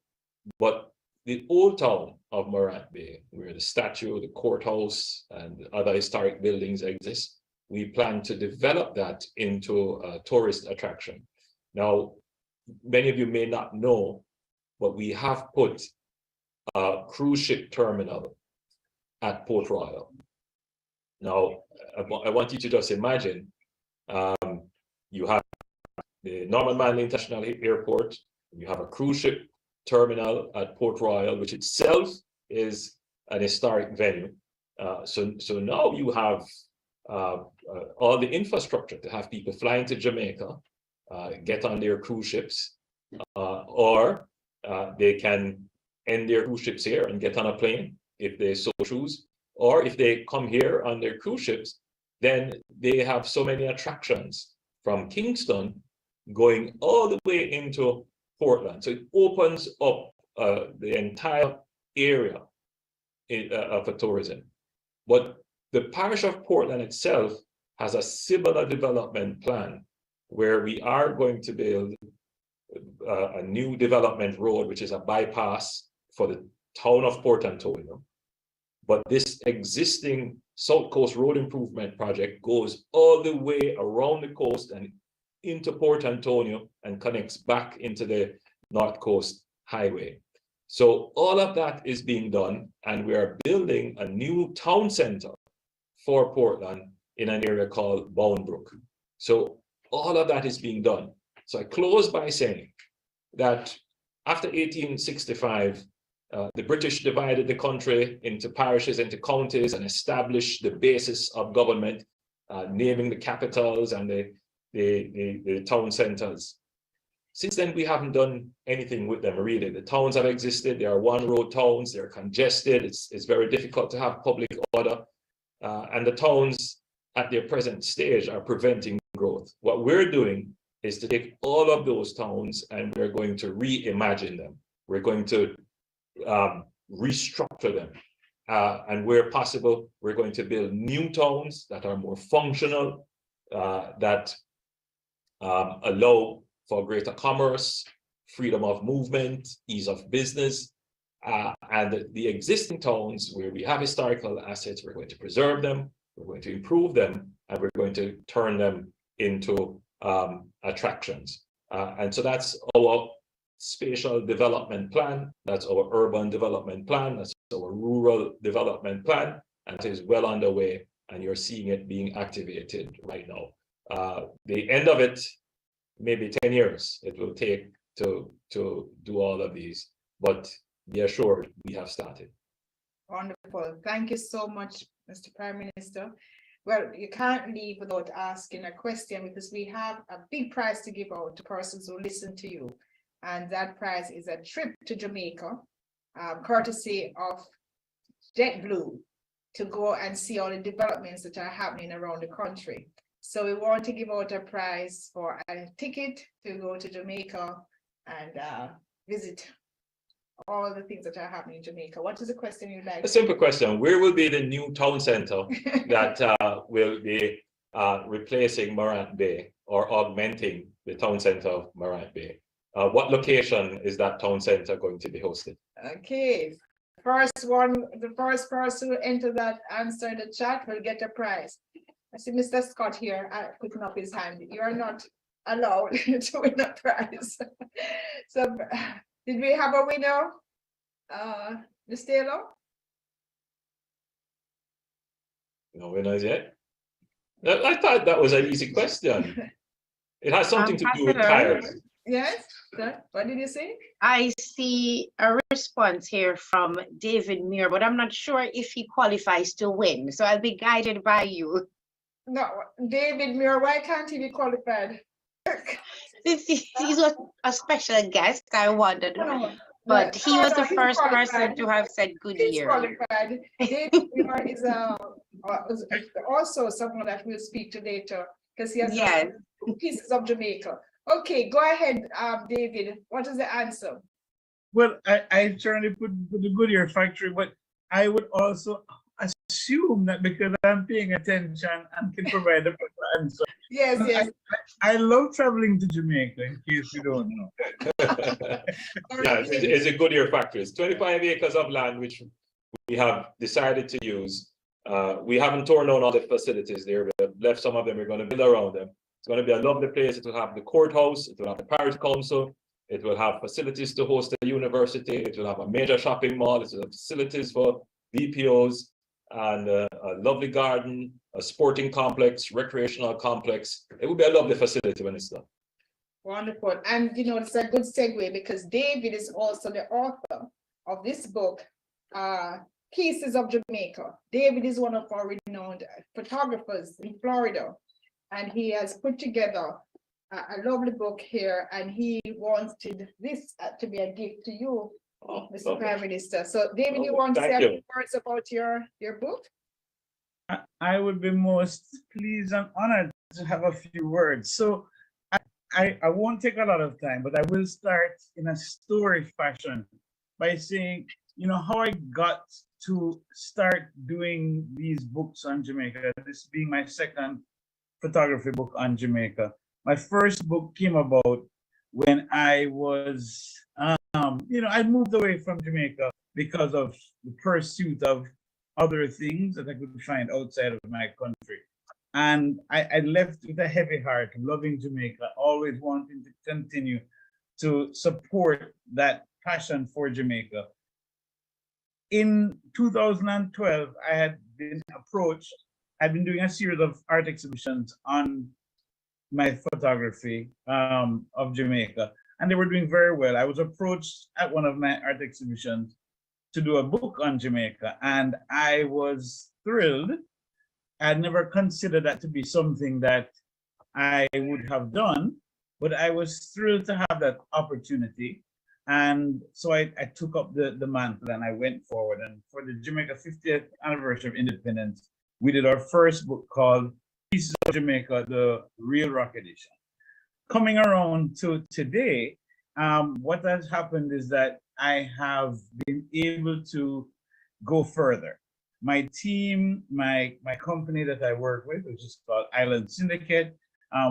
but the old town of Morant Bay, where the statue, the courthouse, and other historic buildings exist, we plan to develop that into a tourist attraction. Now, many of you may not know, but we have put a cruise ship terminal at Port Royal. Now, I want you to just imagine, you have the Norman Manley International Airport, you have a cruise ship terminal at Port Royal, which itself is an historic venue. So now you have all the infrastructure to have people flying to Jamaica, get on their cruise ships, or they can end their cruise ships here and get on a plane if they so choose, or if they come here on their cruise ships, then they have so many attractions from Kingston going all the way into Portland. So it opens up the entire area for tourism. But the parish of Portland itself has a similar development plan where we are going to build a new development road, which is a bypass for the town of Port Antonio. But this existing South Coast Road Improvement Project goes all the way around the coast and into Port Antonio and connects back into the North Coast Highway. So all of that is being done, and we are building a new town center for Portland in an area called Boundbrook. So all of that is being done. So I close by saying that after 1865, the British divided the country into parishes, into counties, and established the basis of government, naming the capitals and the town centers. Since then, we haven't done anything with them, really. The towns have existed. They are one-road towns. They're congested. It's very difficult to have public order. And the towns at their present stage are preventing growth. What we're doing is to take all of those towns and we're going to reimagine them. We're going to restructure them. And where possible, we're going to build new towns that are more functional, that allow for greater commerce, freedom of movement, ease of business. And the existing towns where we have historical assets, we're going to preserve them, we're going to improve them, and we're going to turn them into attractions. And so that's our spatial development plan, that's our urban development plan, that's our rural development plan, and it is well underway, and you're seeing it being activated right now. The end of it, maybe 10 years it will take to do all of these, but be assured we have started. Wonderful. Thank you so much, Mr. Prime Minister. Well, you can't leave without asking a question because we have a big prize to give out to persons who listen to you. And that prize is a trip to Jamaica, courtesy of JetBlue, to go and see all the developments that are happening around the country. So we want to give out a prize for a ticket to go to Jamaica and visit all the things that are happening in Jamaica. What is the question you'd like? A simple question. Where will be the new town center that will be replacing Morant Bay or augmenting the town center of Morant Bay? What location is that town center going to be hosted? Okay, the first person who enter that answer in the chat will get a prize. I see Mr. Scott here putting up his hand. You are not allowed to win a prize. So did we have a winner? Ms. Taylor? No winners yet? I thought that was an easy question. It has something to do with tires. Yes, what did you say? I see a response here from David Muir, but I'm not sure if he qualifies to win. So I'll be guided by you. No, David Muir, why can't he be qualified? He's a special guest, I wondered. But he was the first person to have said good year. Qualified. David Muir is also someone that we'll speak to later because he has pieces of Jamaica. Okay, go ahead, David. What is the answer? Well, I certainly put the Goodyear factory, but I would also assume that because I'm paying attention and can provide the proper answer. Yes, yes. I love traveling to Jamaica, in case you don't know. Yeah, it's a Goodyear factory. It's 25 acres of land, which we have decided to use. We haven't torn down all the facilities there. We have left some of them. We're going to build around them. It's going to be a lovely place. It will have the courthouse. It will have the parish council. It will have facilities to host the university. It will have a major shopping mall. It will have facilities for BPOs and a lovely garden, a sporting complex, recreational complex. It will be a lovely facility when it's done. Wonderful. And you know, it's a good segue because David is also the author of this book, Pieces of Jamaica. David is one of our renowned photographers in Florida, and he has put together a lovely book here, and he wanted this to be a gift to you, Mr. Prime Minister. So, David, you want to say a few words about your book? I would be most pleased and honored to have a few words. So, I won't take a lot of time, but I will start in a story fashion by saying, you know, how I got to start doing these books on Jamaica, this being my second photography book on Jamaica. My first book came about when I was, you know, I moved away from Jamaica because of the pursuit of other things that I could find outside of my country. And I left with a heavy heart, loving Jamaica, always wanting to continue to support that passion for Jamaica. In 2012, I had been approached. I'd been doing a series of art exhibitions on my photography of Jamaica, and they were doing very well. I was approached at one of my art exhibitions to do a book on Jamaica, and I was thrilled. I'd never considered that to be something that I would have done, but I was thrilled to have that opportunity. And so I took up the mantle and I went forward. And for the Jamaica 50th anniversary of independence, we did our first book called Pieces of Jamaica, the Real Rock Edition. Coming around to today, what has happened is that I have been able to go further. My team, my company that I work with, which is called Island Syndicate,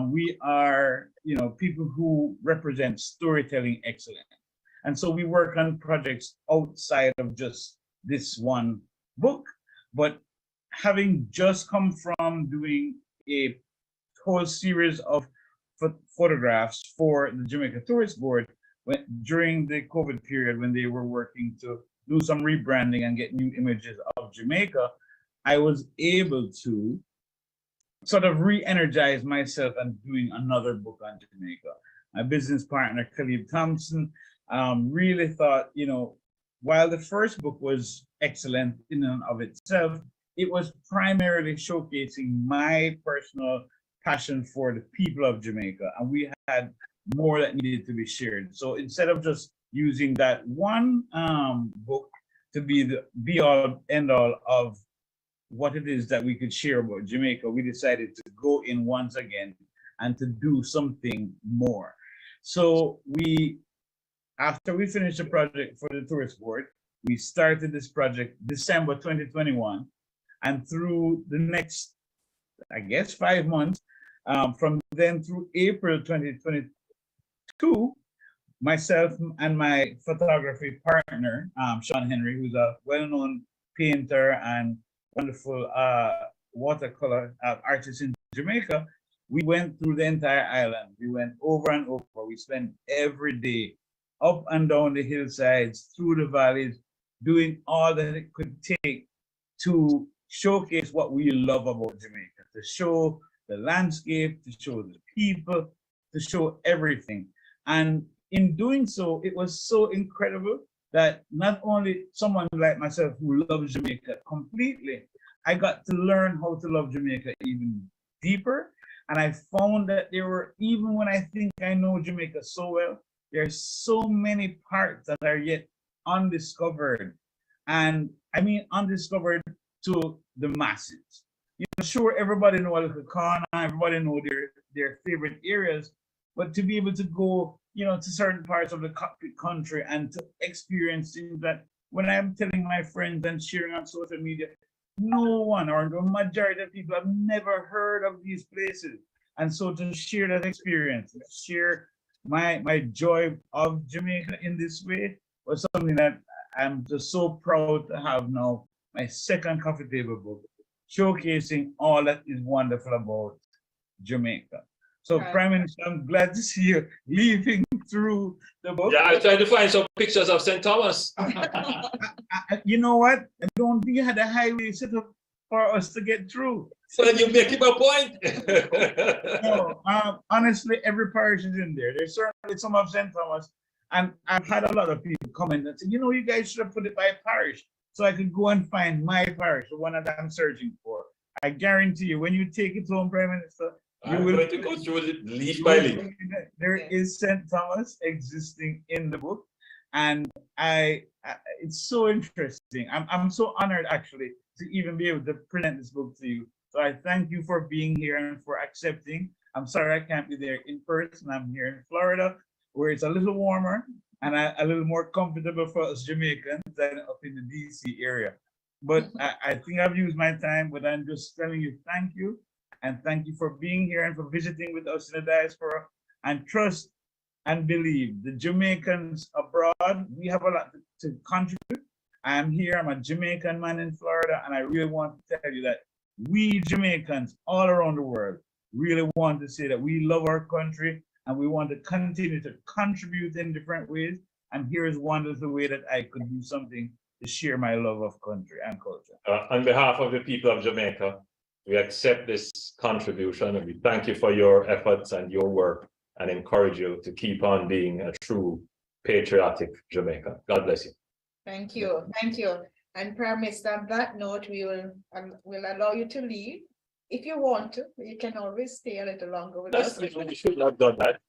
we are, you know, people who represent storytelling excellence. And so we work on projects outside of just this one book. But having just come from doing a whole series of photographs for the Jamaica Tourist Board during the COVID period when they were working to do some rebranding and get new images of Jamaica, I was able to sort of re-energize myself and doing another book on Jamaica. my business partner, Khalid Thompson, really thought, while the first book was excellent in and of itself, it was primarily showcasing my personal passion for the people of Jamaica. And we had more that needed to be shared. So instead of just using that one book to be the be all end all of what it is that we could share about Jamaica, we decided to go in once again and to do something more. So after we finished the project for the tourist board, we started this project December 2021. And through the next, I guess, 5 months, from then through April 2022, myself and my photography partner, Sean Henry, who's a well-known painter and wonderful watercolor artist in Jamaica, we went through the entire island. We went over and over. We spent every day up and down the hillsides, through the valleys, doing all that it could take to showcase what we love about Jamaica, to show the landscape, to show the people, to show everything. And in doing so, it was so incredible that not only someone like myself who loves Jamaica completely, I got to learn how to love Jamaica even deeper. And I found that there were, even when I think I know Jamaica so well, there's so many parts that are yet undiscovered. And I mean undiscovered to the masses. Sure, everybody know a little corner, everybody know their favorite areas, but to be able to go, to certain parts of the country and to experience things that when I'm telling my friends and sharing on social media, no one or the majority of people have never heard of these places. And so to share that experience, share my joy of Jamaica in this way was something that I'm just so proud to have now, my second coffee table book, showcasing all that is wonderful about Jamaica. So, Prime Minister, I'm glad to see you leafing through the book. Yeah, I tried to find some pictures of St. Thomas. You know what? I don't think you had a highway set up for us to get through. So then you make it a point. No, honestly, every parish is in there. There's certainly some of St. Thomas. And I've had a lot of people comment and say, you guys should have put it by parish so I could go and find my parish, the one that I'm searching for. I guarantee you, when you take it home, Prime Minister, you will going to go through it leaf by leaf. There is St. Thomas existing in the book, and it's so interesting. I'm so honored actually to even be able to present this book to you. So I thank you for being here and for accepting. I'm sorry I can't be there in person. I'm here in Florida, where it's a little warmer and a little more comfortable for us Jamaicans than up in the DC area. But I think I've used my time, but I'm just telling you thank you. And thank you for being here and for visiting with us in the diaspora. And trust and believe the Jamaicans abroad, we have a lot to contribute. I am here, I'm a Jamaican man in Florida, and I really want to tell you that we Jamaicans all around the world really want to say that we love our country and we want to continue to contribute in different ways. And here is one little way that I could do something to share my love of country and culture. On behalf of the people of Jamaica, we accept this contribution and we thank you for your efforts and your work and encourage you to keep on being a true patriotic Jamaican. God bless you. Thank you. Thank you. And Prime Minister, on that note, we will allow you to leave. If you want to, you can always stay a little longer with us. You should have done that.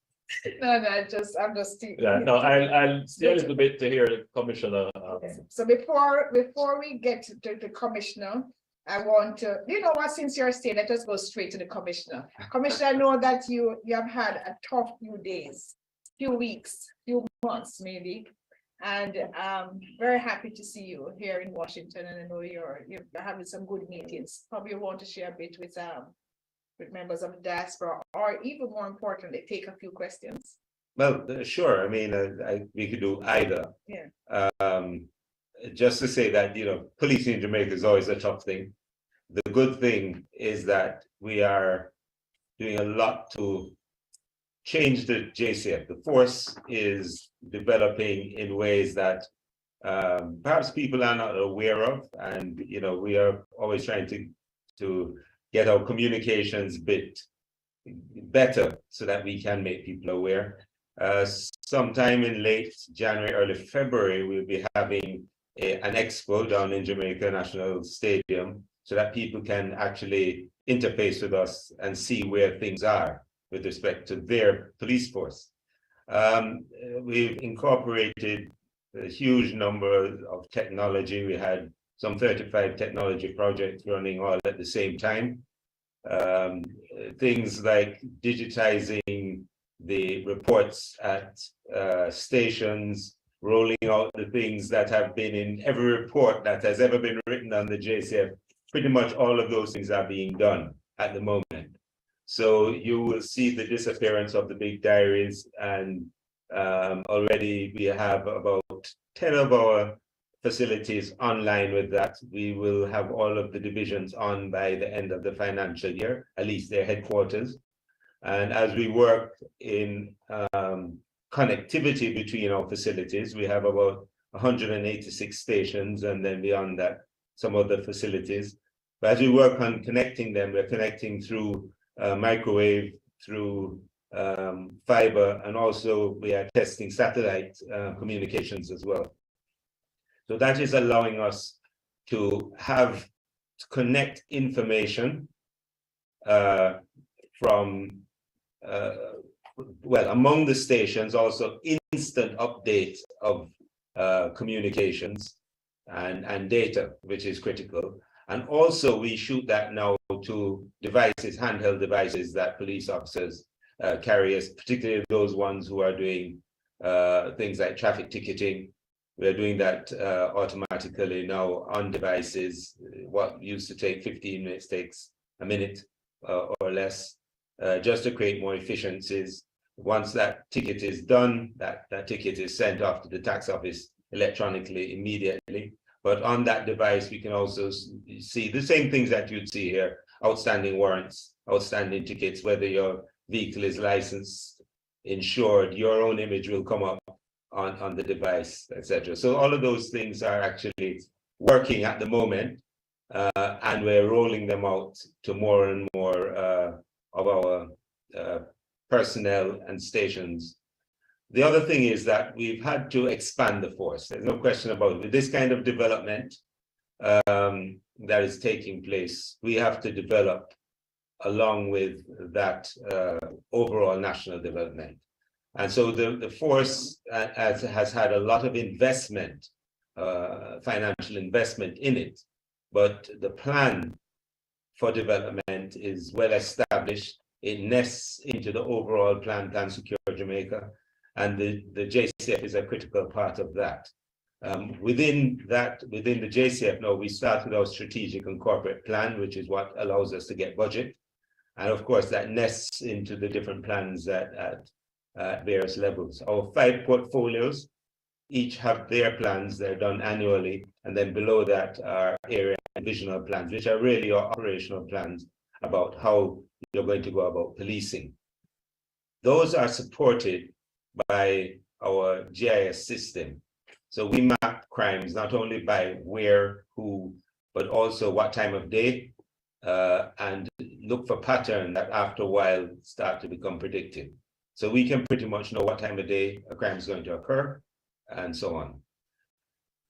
No, I'm just. Yeah, no, I'll stay a little bit to hear the commissioner. Okay. So before we get to the commissioner, I want to, since you're staying, let us go straight to the commissioner. Commissioner, I know that you have had a tough few days, few weeks, few months maybe. And I'm very happy to see you here in Washington, and I know you're having some good meetings. Probably want to share a bit with members of the diaspora, or even more importantly, take a few questions. Well, sure. I mean, we could do either. Yeah. Just to say that, policing in Jamaica is always a tough thing. The good thing is that we are doing a lot to change the JCF. The force is developing in ways that perhaps people are not aware of, and we are always trying to get our communications bit better so that we can make people aware. Sometime in late January, early February, we'll be having an expo down in Jamaica National Stadium so that people can actually interface with us and see where things are with respect to their police force. We've incorporated a huge number of technology. We had some 35 technology projects running all at the same time. Things like digitizing the reports at stations, rolling out the things that have been in every report that has ever been written on the JCF. Pretty much all of those things are being done at the moment. So you will see the disappearance of the big diaries, and already we have about 10 of our facilities online with that. We will have all of the divisions on by the end of the financial year, at least their headquarters. And as we work in connectivity between our facilities, we have about 186 stations, and then beyond that, some other facilities. But as we work on connecting them, we're connecting through microwave, through fiber, and also we are testing satellite communications as well. So that is allowing us to connect information from among the stations, also instant updates of communications and data, which is critical. And also we shoot that now to devices, handheld devices that police officers carry, particularly those ones who are doing things like traffic ticketing. We're doing that automatically now on devices. What used to take 15 minutes takes a minute or less, just to create more efficiencies. Once that ticket is done, that ticket is sent off to the tax office electronically immediately. But on that device, we can also see the same things that you'd see here: outstanding warrants, outstanding tickets, whether your vehicle is licensed, insured, your own image will come up on the device, etc. So all of those things are actually working at the moment, and we're rolling them out to more and more of our personnel and stations. The other thing is that we've had to expand the force. There's no question about it. With this kind of development that is taking place, we have to develop along with that overall national development. And so the force has had a lot of investment, financial investment in it, but the plan for development is well established. It nests into the overall plan Secure Jamaica, and the JCF is a critical part of that. Within the JCF now, we start with our strategic and corporate plan, which is what allows us to get budget. And of course, that nests into the different plans at various levels. Our 5 portfolios each have their plans. They're done annually. And then below that are area and divisional plans, which are really our operational plans about how you're going to go about policing. Those are supported by our GIS system. So we map crimes not only by where, who, but also what time of day, and look for patterns that after a while start to become predictive. So we can pretty much know what time of day a crime is going to occur, and so on.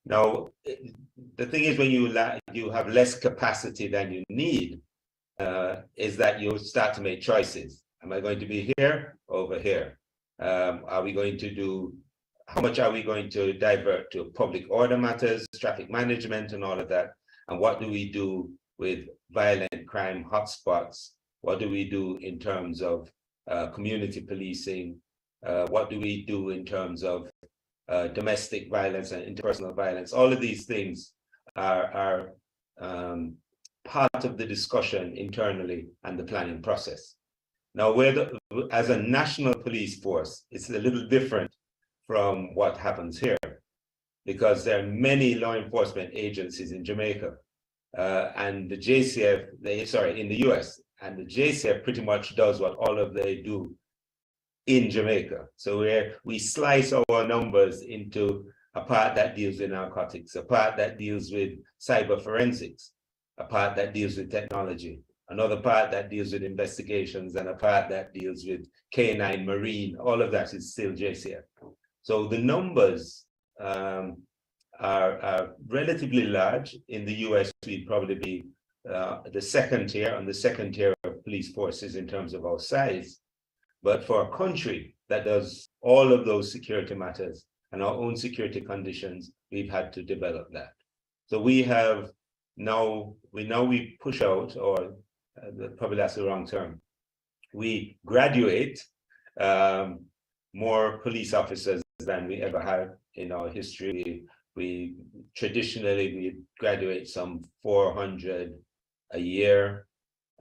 Now, the thing is, when you have less capacity than you need, is that you start to make choices. Am I going to be here, over here? Are we going to do, how much are we going to divert to public order matters, traffic management, and all of that? And what do we do with violent crime hotspots? What do we do in terms of community policing? What do we do in terms of domestic violence and interpersonal violence? All of these things are part of the discussion internally and the planning process. Now, as a national police force, it's a little different from what happens here, because there are many law enforcement agencies in Jamaica, and the JCF, in the US, and the JCF pretty much does what all of they do in Jamaica. So we slice our numbers into a part that deals with narcotics, a part that deals with cyber forensics, a part that deals with technology, another part that deals with investigations, and a part that deals with K9 Marine. All of that is still JCF. So the numbers are relatively large. In the US, we'd probably be the second tier on the second tier of police forces in terms of our size. But for a country that does all of those security matters and our own security conditions, we've had to develop that. So we have now, we push out, or probably that's the wrong term. We graduate more police officers than we ever have in our history. We traditionally graduate some 400 a year.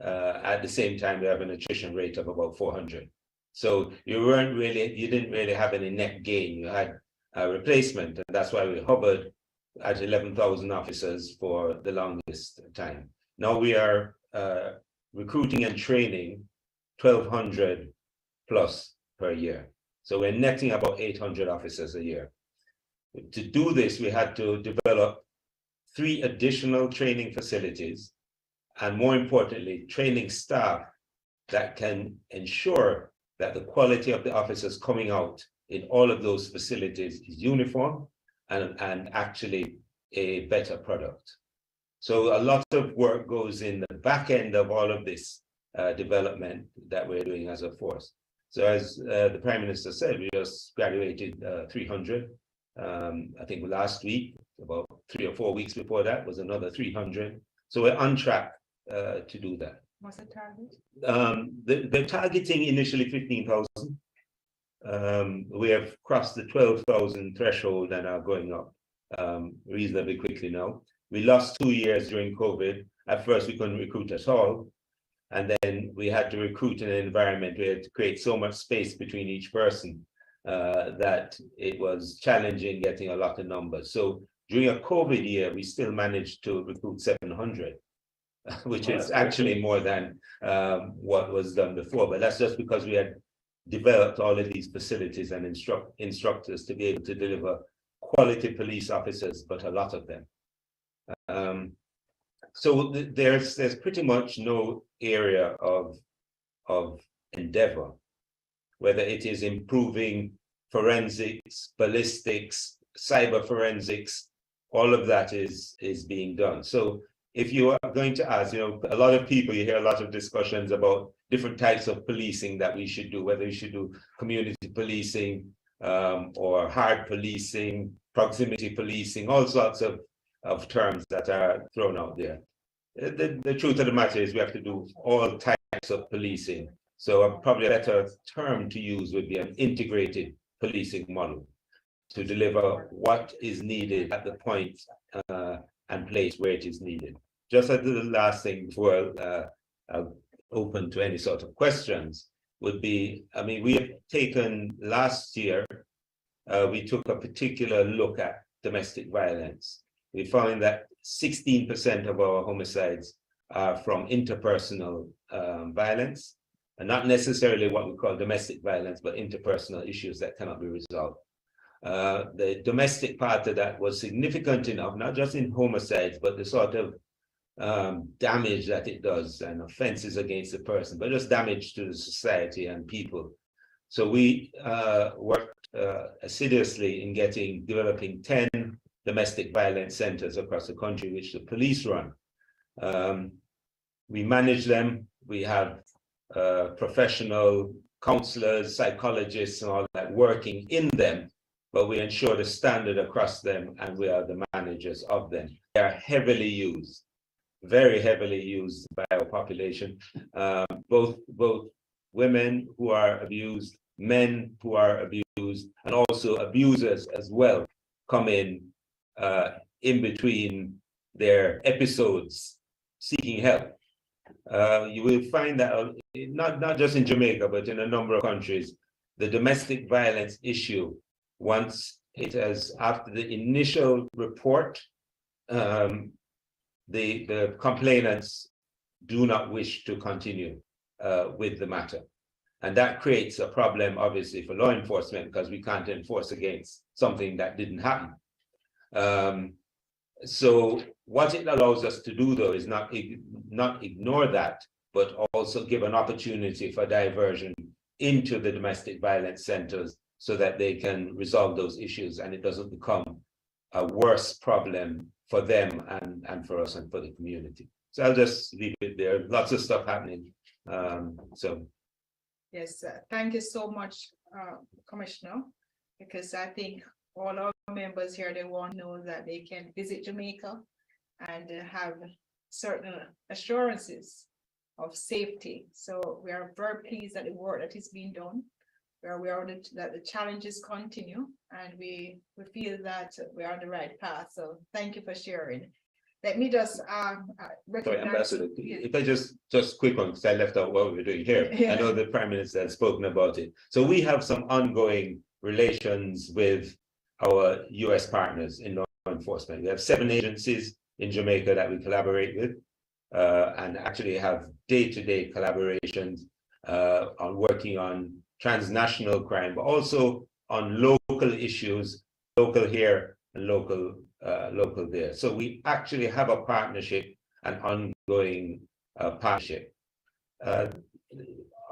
At the same time, we have an attrition rate of about 400. So you didn't really have any net gain. You had a replacement, and that's why we hovered at 11,000 officers for the longest time. Now we are recruiting and training 1,200 plus per year. So we're netting about 800 officers a year. To do this, we had to develop 3 additional training facilities, and more importantly, training staff that can ensure that the quality of the officers coming out in all of those facilities is uniform and actually a better product. So a lot of work goes in the back end of all of this development that we're doing as a force. So as the Prime Minister said, we just graduated 300. I think last week, about 3 or 4 weeks before that, was another 300. So we're on track to do that. What's the target? They're targeting initially 15,000. We have crossed the 12,000 threshold and are going up reasonably quickly now. We lost 2 years during COVID. At first, we couldn't recruit at all. And then we had to recruit in an environment where we had to create so much space between each person that it was challenging getting a lot of numbers. So during a COVID year, we still managed to recruit 700, which is actually more than what was done before. But that's just because we had developed all of these facilities and instructors to be able to deliver quality police officers, but a lot of them. So there's pretty much no area of endeavor, whether it is improving forensics, ballistics, cyber forensics, all of that is being done. So if you are going to ask, a lot of people, you hear a lot of discussions about different types of policing that we should do, whether we should do community policing or hard policing, proximity policing, all sorts of terms that are thrown out there. The truth of the matter is we have to do all types of policing. So probably a better term to use would be an integrated policing model to deliver what is needed at the point and place where it is needed. Just as the last thing before I'll open to any sort of questions would be, we have taken last year, we took a particular look at domestic violence. We found that 16% of our homicides are from interpersonal violence, and not necessarily what we call domestic violence, but interpersonal issues that cannot be resolved. The domestic part of that was significant enough, not just in homicides, but the sort of damage that it does and offenses against the person, but just damage to the society and people. So we worked assiduously in developing 10 domestic violence centers across the country, which the police run. We manage them. We have professional counselors, psychologists, and all that working in them, but we ensure the standard across them, and we are the managers of them. They are heavily used, very heavily used by our population, both women who are abused, men who are abused, and also abusers as well come in between their episodes seeking help. You will find that not just in Jamaica, but in a number of countries, the domestic violence issue, once it has, after the initial report, the complainants do not wish to continue with the matter. And that creates a problem, obviously, for law enforcement, because we can't enforce against something that didn't happen. So what it allows us to do, though, is not ignore that, but also give an opportunity for diversion into the domestic violence centers so that they can resolve those issues and it doesn't become a worse problem for them and for us and for the community. So I'll just leave it there. Lots of stuff happening. Yes, thank you so much, Commissioner, because I think all our members here, they want to know that they can visit Jamaica and have certain assurances of safety. So we are very pleased at the work that is being done. We are aware that the challenges continue and we feel that we're on the right path. So thank you for sharing. Let me just Sorry, recognize. Ambassador, if I just quick one, because I left out what we're doing here. Yeah. I know the Prime Minister has spoken about it. So we have some ongoing relations with our US partners in law enforcement. We have 7 agencies in Jamaica that we collaborate with and actually have day-to-day collaborations on working on transnational crime, but also on local issues, local here and local there. So we actually have a partnership, an ongoing partnership.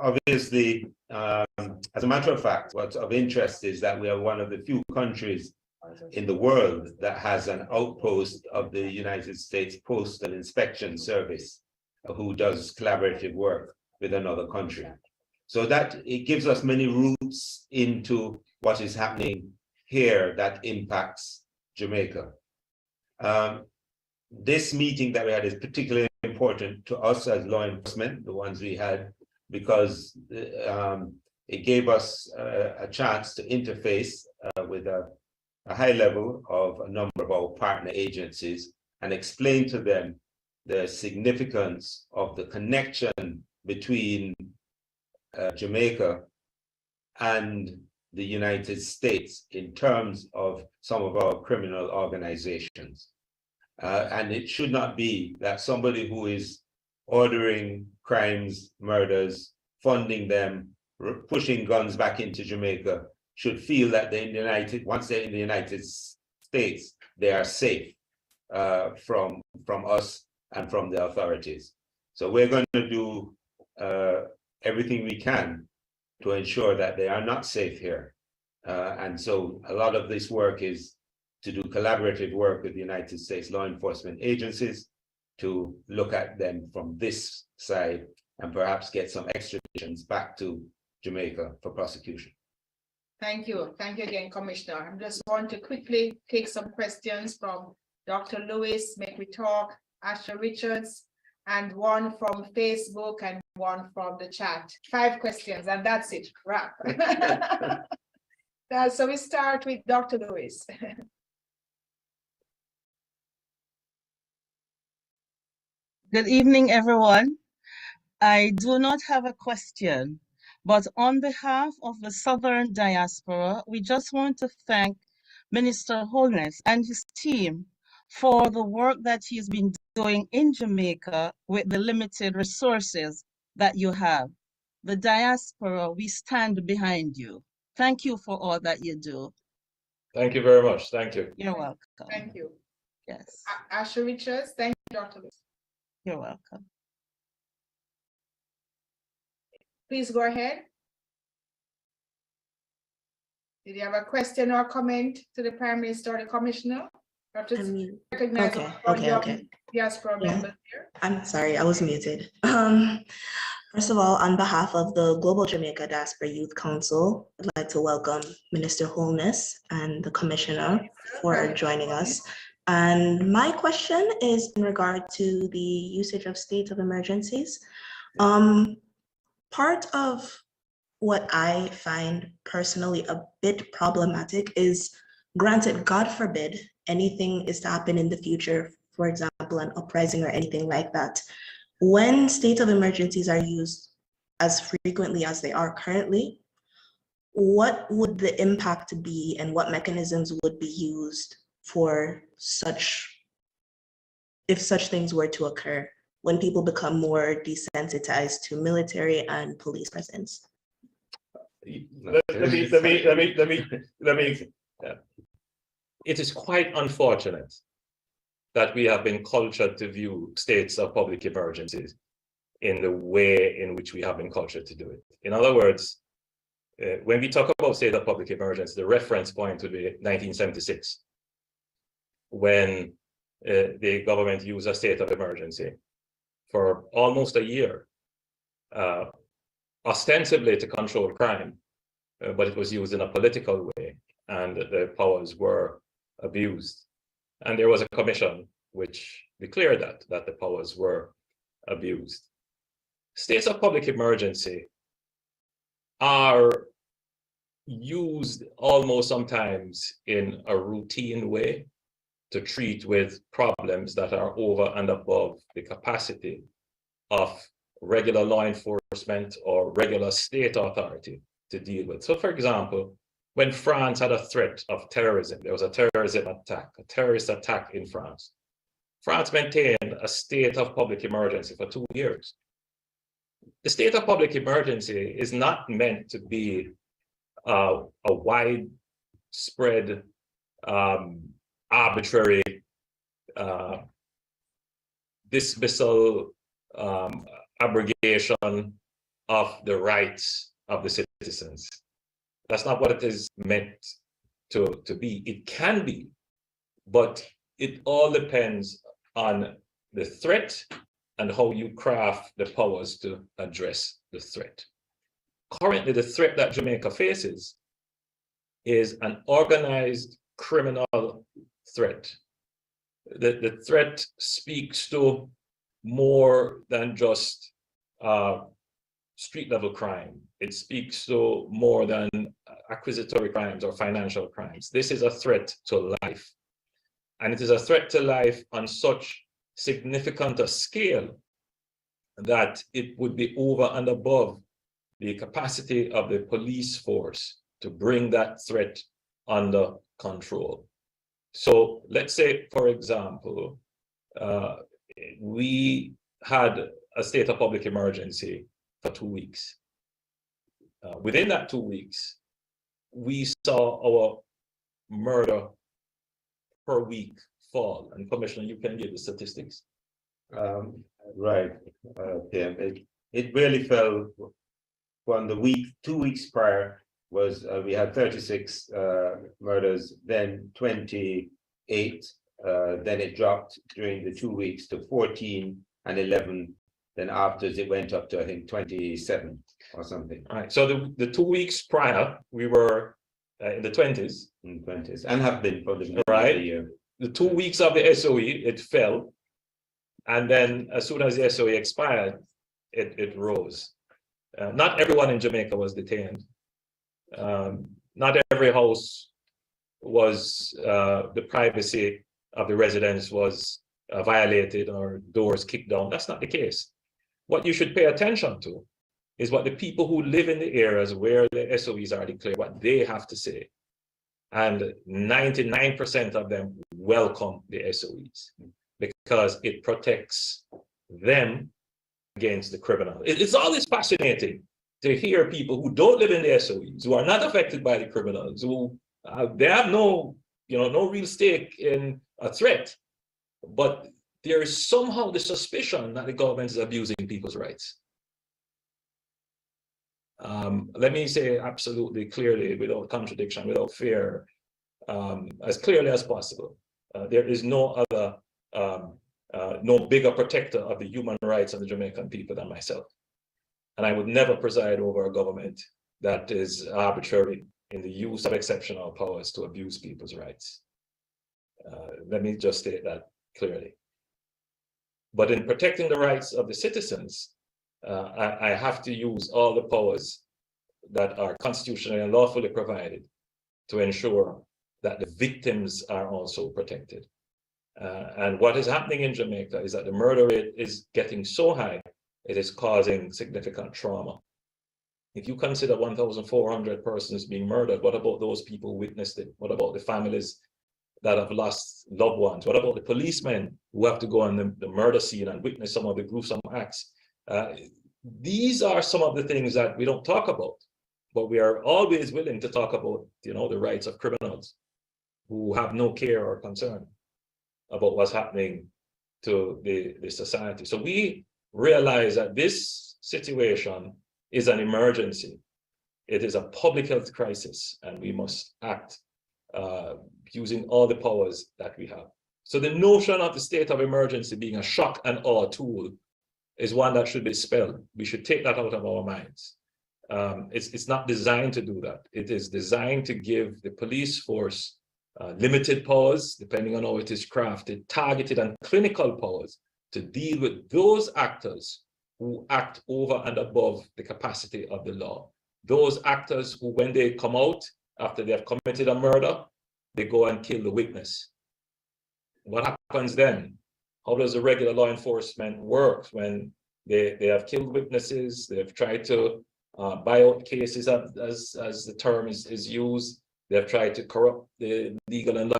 Obviously, as a matter of fact, what's of interest is that we are one of the few countries in the world that has an outpost of the United States Postal Inspection Service who does collaborative work with another country. So that it gives us many routes into what is happening here that impacts Jamaica. This meeting that we had is particularly important to us as law enforcement, the ones we had, because it gave us a chance to interface with a high level of a number of our partner agencies and explain to them the significance of the connection between Jamaica and the United States in terms of some of our criminal organizations. And it should not be that somebody who is ordering crimes, murders, funding them, pushing guns back into Jamaica should feel that they're in the once they're in the United States, they are safe from us and from the authorities. So we're going to do everything we can to ensure that they are not safe here. And so a lot of this work is to do collaborative work with the United States law enforcement agencies to look at them from this side and perhaps get some extraditions back to Jamaica for prosecution. Thank you. Thank you again, Commissioner. I just want to quickly take some questions from Dr. Lewis, Make We Talk, Asher Richards, and one from Facebook and one from the chat. 5 questions and that's it, wrap. So we start with Dr. Lewis. Good evening, everyone. I do not have a question, but on behalf of the Southern Diaspora, we just want to thank Minister Holness and his team for the work that he's been doing in Jamaica with the limited resources that you have. The diaspora, we stand behind you. Thank you for all that you do. Thank you very much. Thank you. You're welcome. Thank you. Yes. Asher Richards, thank you, Dr. Lewis. You're welcome. Please go ahead. Did you have a question or comment to the Prime Minister or the Commissioner? Recognize Okay. diaspora members here. I'm sorry, I was muted. First of all, on behalf of the Global Jamaica Diaspora Youth Council, I'd like to welcome Minister Holness and the Commissioner for joining us. And my question is in regard to the usage of state of emergencies. Part of what I find personally a bit problematic is, granted, God forbid, anything is to happen in the future, for example, an uprising or anything like that. When state of emergencies are used as frequently as they are currently, what would the impact be and what mechanisms would be used for if such things were to occur, when people become more desensitized to military and police presence? Let me. It is quite unfortunate that we have been cultured to view states of public emergencies in the way in which we have been cultured to do it. In other words, when we talk about state of public emergency, the reference point would be 1976, when the government used a state of emergency for almost a year, ostensibly to control crime, but it was used in a political way, and the powers were abused. And there was a commission which declared that the powers were abused. States of public emergency are used almost sometimes in a routine way to treat with problems that are over and above the capacity of regular law enforcement or regular state authority to deal with. So for example, when France had a threat of terrorism, there was a terrorism attack, a terrorist attack in France. France maintained a state of public emergency for 2 years. The state of public emergency is not meant to be a widespread, arbitrary dismissal, abrogation of the rights of the citizens. That's not what it is meant to be. It can be, but it all depends on the threat and how you craft the powers to address the threat. Currently, the threat that Jamaica faces is an organized criminal threat. The threat speaks to more than just street level crime. It speaks to more than accusatory crimes or financial crimes. This is a threat to life. And it is a threat to life on such significant a scale that it would be over and above the capacity of the police force to bring that threat under control. So let's say, for example, we had a state of public emergency for 2 weeks. Within that 2 weeks, we saw our murder per week fall. And Commissioner, you can give the statistics. Right, Tim. It really fell from the 2 weeks prior was we had 36 murders, then 28, then it dropped during the 2 weeks to 14 and 11. Then after it went up to, I think, 27 or something. All right. So the 2 weeks prior, we were in the 20s. In 20s, and have been for the year. The 2 weeks of the SOE, it fell. And then as soon as the SOE expired, it rose. Not everyone in Jamaica was detained. Not every house was, the privacy of the residents was violated or doors kicked down. That's not the case. What you should pay attention to is what the people who live in the areas where the SOEs are declared, what they have to say. And 99% of them welcome the SOEs because it protects them against the criminal. It's always fascinating to hear people who don't live in the SOEs, who are not affected by the criminals, who they have no real stake in a threat, but there is somehow the suspicion that the government is abusing people's rights. Let me say absolutely clearly, without contradiction, without fear, as clearly as possible. There is no other, no bigger protector of the human rights of the Jamaican people than myself. And I would never preside over a government that is arbitrary in the use of exceptional powers to abuse people's rights. Let me just state that clearly. But in protecting the rights of the citizens, I have to use all the powers that are constitutionally and lawfully provided to ensure that the victims are also protected. And what is happening in Jamaica is that the murder rate is getting so high, it is causing significant trauma. If you consider 1,400 persons being murdered, what about those people who witnessed it? What about the families that have lost loved ones? What about the policemen who have to go on the murder scene and witness some of the gruesome acts? These are some of the things that we don't talk about, but we are always willing to talk about, the rights of criminals who have no care or concern about what's happening to the society. So we realize that this situation is an emergency. It is a public health crisis, and we must act using all the powers that we have. So the notion of the state of emergency being a shock and awe tool is one that should be dispelled. We should take that out of our minds. It's not designed to do that. It is designed to give the police force limited powers, depending on how it is crafted, targeted and clinical powers to deal with those actors who act over and above the capacity of the law. Those actors who, when they come out after they have committed a murder, they go and kill the witness. What happens then? How does the regular law enforcement work when they have killed witnesses? They've tried to buy out cases, as the term is used. They've tried to corrupt the legal and law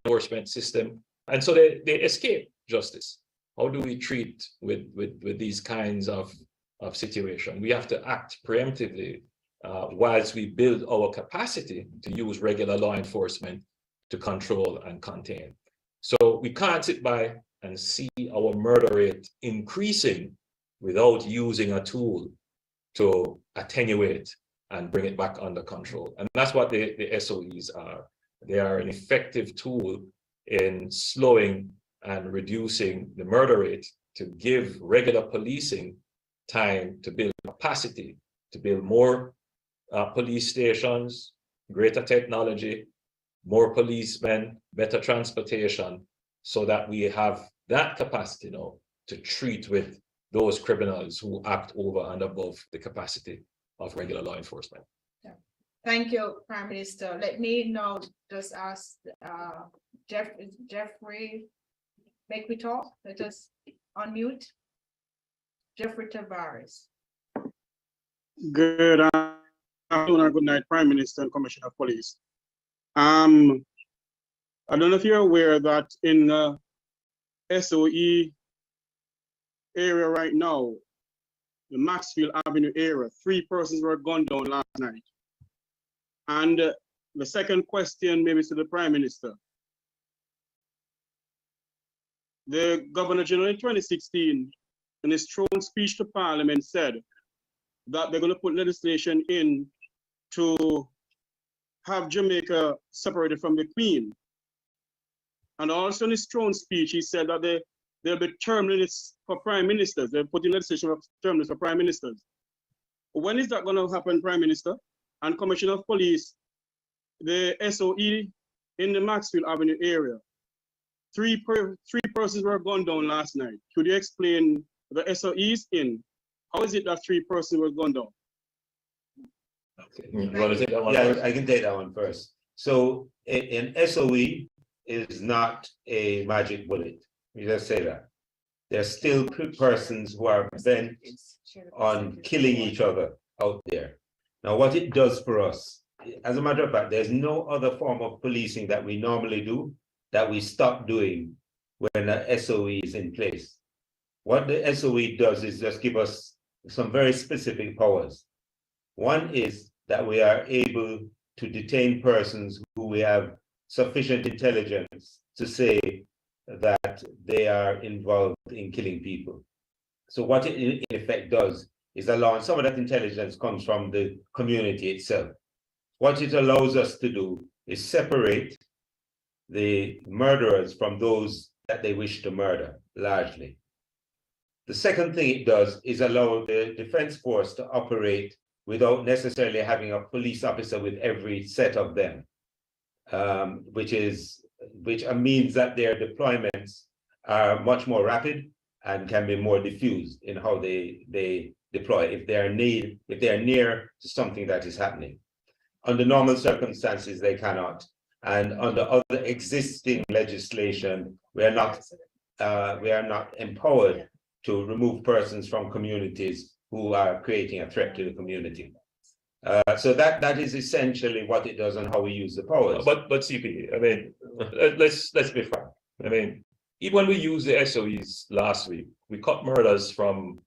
enforcement system. And so they escape justice. How do we treat with these kinds of situations? We have to act preemptively whilst we build our capacity to use regular law enforcement to control and contain. So we can't sit by and see our murder rate increasing without using a tool to attenuate and bring it back under control. And that's what the SOEs are. They are an effective tool in slowing and reducing the murder rate to give regular policing time to build capacity, to build more police stations, greater technology, more policemen, better transportation, so that we have that capacity now to treat with those criminals who act over and above the capacity of regular law enforcement. Yeah. Thank you, Prime Minister. Let me now just ask Jeffrey, make we talk. Let us unmute. Jeffrey Tavares. Good afternoon or good night, Prime Minister and Commissioner of Police. I don't know if you're aware that in the SOE area right now, the Maxfield Avenue area, 3 persons were gunned down last night. And the second question, maybe to the Prime Minister. The Governor General in 2016, in his throne speech to Parliament, said that they're going to put legislation in to have Jamaica separated from the Queen. And also in his throne speech, he said that there'll be term limits for prime ministers. They're putting legislation for term limits for prime ministers. When is that going to happen, Prime Minister? And Commissioner of Police, the SOE in the Maxfield Avenue area, 3 persons were gunned down last night. Could you explain the SOEs in? How is it that 3 persons were gunned down? Okay. You want to take that one? Yeah, first? I can take that one first. So an SOE is not a magic bullet. We just say that. There's still persons who are bent on killing each other out there. Now, what it does for us, as a matter of fact, there's no other form of policing that we normally do that we stop doing when the SOE is in place. What the SOE does is just give us some very specific powers. One is that we are able to detain persons who we have sufficient intelligence to say that they are involved in killing people. So what it in effect does is allow, some of that intelligence comes from the community itself. What it allows us to do is separate the murderers from those that they wish to murder, largely. The second thing it does is allow the defense force to operate without necessarily having a police officer with every set of them, which means that their deployments are much more rapid and can be more diffused in how they deploy if they are near to something that is happening. Under normal circumstances, they cannot. And under other existing legislation, we are not empowered to remove persons from communities who are creating a threat to the community. So that is essentially what it does and how we use the powers. But CP, I mean, let's be frank. I mean, even when we used the SOEs last week, we cut murders from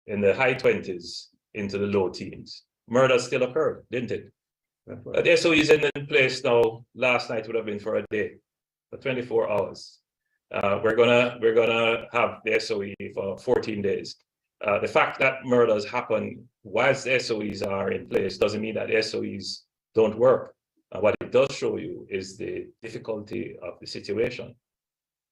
in the high 20s into the low teens. Murders still occurred, didn't it? Right. The SOE is in place now. Last night would have been for a day, for 24 hours. We're gonna have the SOE for 14 days. The fact that murders happen whilst the SOEs are in place doesn't mean that the SOEs don't work. What it does show you is the difficulty of the situation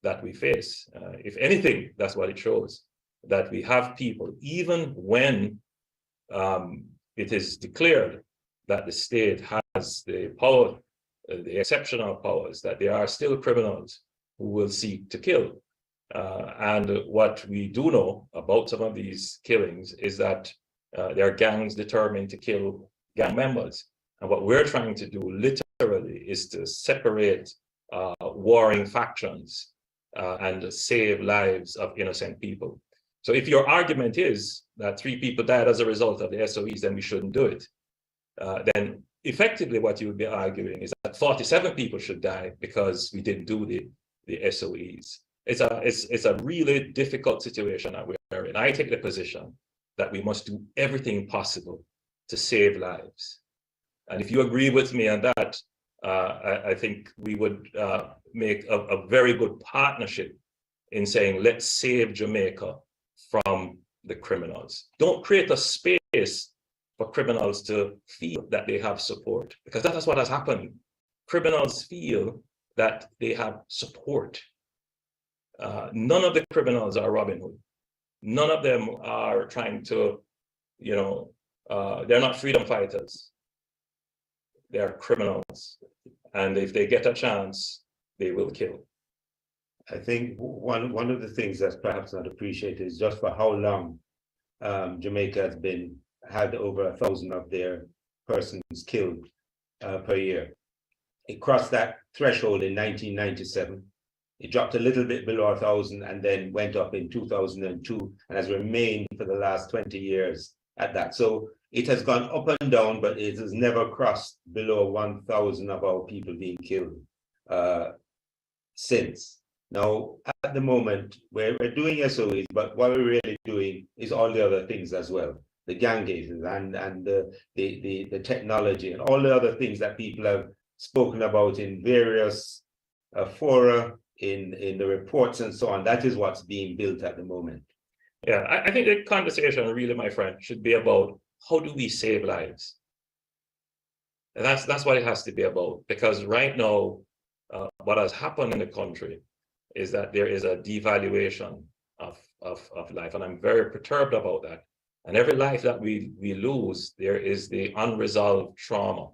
that we face. If anything, that's what it shows, that we have people, even when it is declared that the state has the power, the exceptional powers, that there are still criminals who will seek to kill. And what we do know about some of these killings is that there are gangs determined to kill gang members. And what we're trying to do literally is to separate warring factions and save lives of innocent people. So if your argument is that 3 people died as a result of the SOEs, then we shouldn't do it. Then effectively what you would be arguing is that 47 people should die because we didn't do the SOEs. It's a really difficult situation that we're in. I take the position that we must do everything possible to save lives. And if you agree with me on that, I think we would make a very good partnership in saying, let's save Jamaica from the criminals. Don't create a space for criminals to feel that they have support, because that is what has happened. Criminals feel that they have support. None of the criminals are Robin Hood. None of them are trying to, they're not freedom fighters. They're criminals. And if they get a chance, they will kill. I think one of the things that's perhaps not appreciated is just for how long Jamaica has had over 1,000 of their persons killed per year. It crossed that threshold in 1997. It dropped a little bit below 1,000 and then went up in 2002 and has remained for the last 20 years at that. So it has gone up and down, but it has never crossed below 1,000 of our people being killed since. Now, at the moment, we're doing SOEs, but what we're really doing is all the other things as well. The gang cases and the technology and all the other things that people have spoken about in various fora, in the reports and so on. That is what's being built at the moment. Yeah, I think the conversation really, my friend, should be about how do we save lives? And that's what it has to be about, because right now, what has happened in the country is that there is a devaluation of life, and I'm very perturbed about that. And every life that we lose, there is the unresolved trauma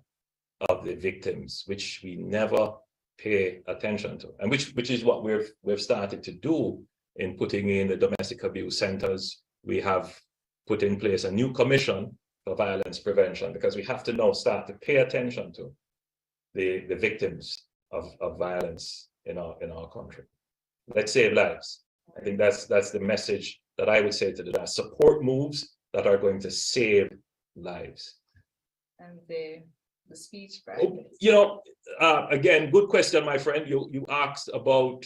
of the victims, which we never pay attention to, and which is what we've started to do in putting in the domestic abuse centers. We have put in place a new commission for violence prevention, because we have to now start to pay attention to the victims of violence in our country. Let's save lives. I think that's the message that I would say to the support moves that are going to save lives. And the speech, right? Again, good question, my friend. You asked about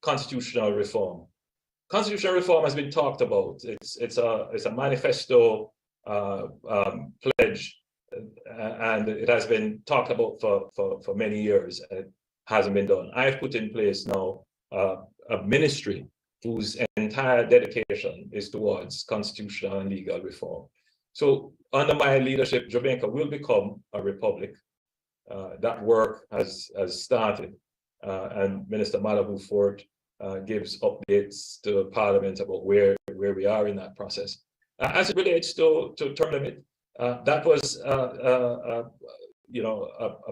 constitutional reform. Constitutional reform has been talked about. It's a manifesto pledge, and it has been talked about for many years. It hasn't been done. I've put in place now a ministry whose entire dedication is towards constitutional and legal reform. So under my leadership, Jamaica will become a republic. That work has started, and Minister Malabu Ford gives updates to Parliament about where we are in that process. As it relates to term limit, that was a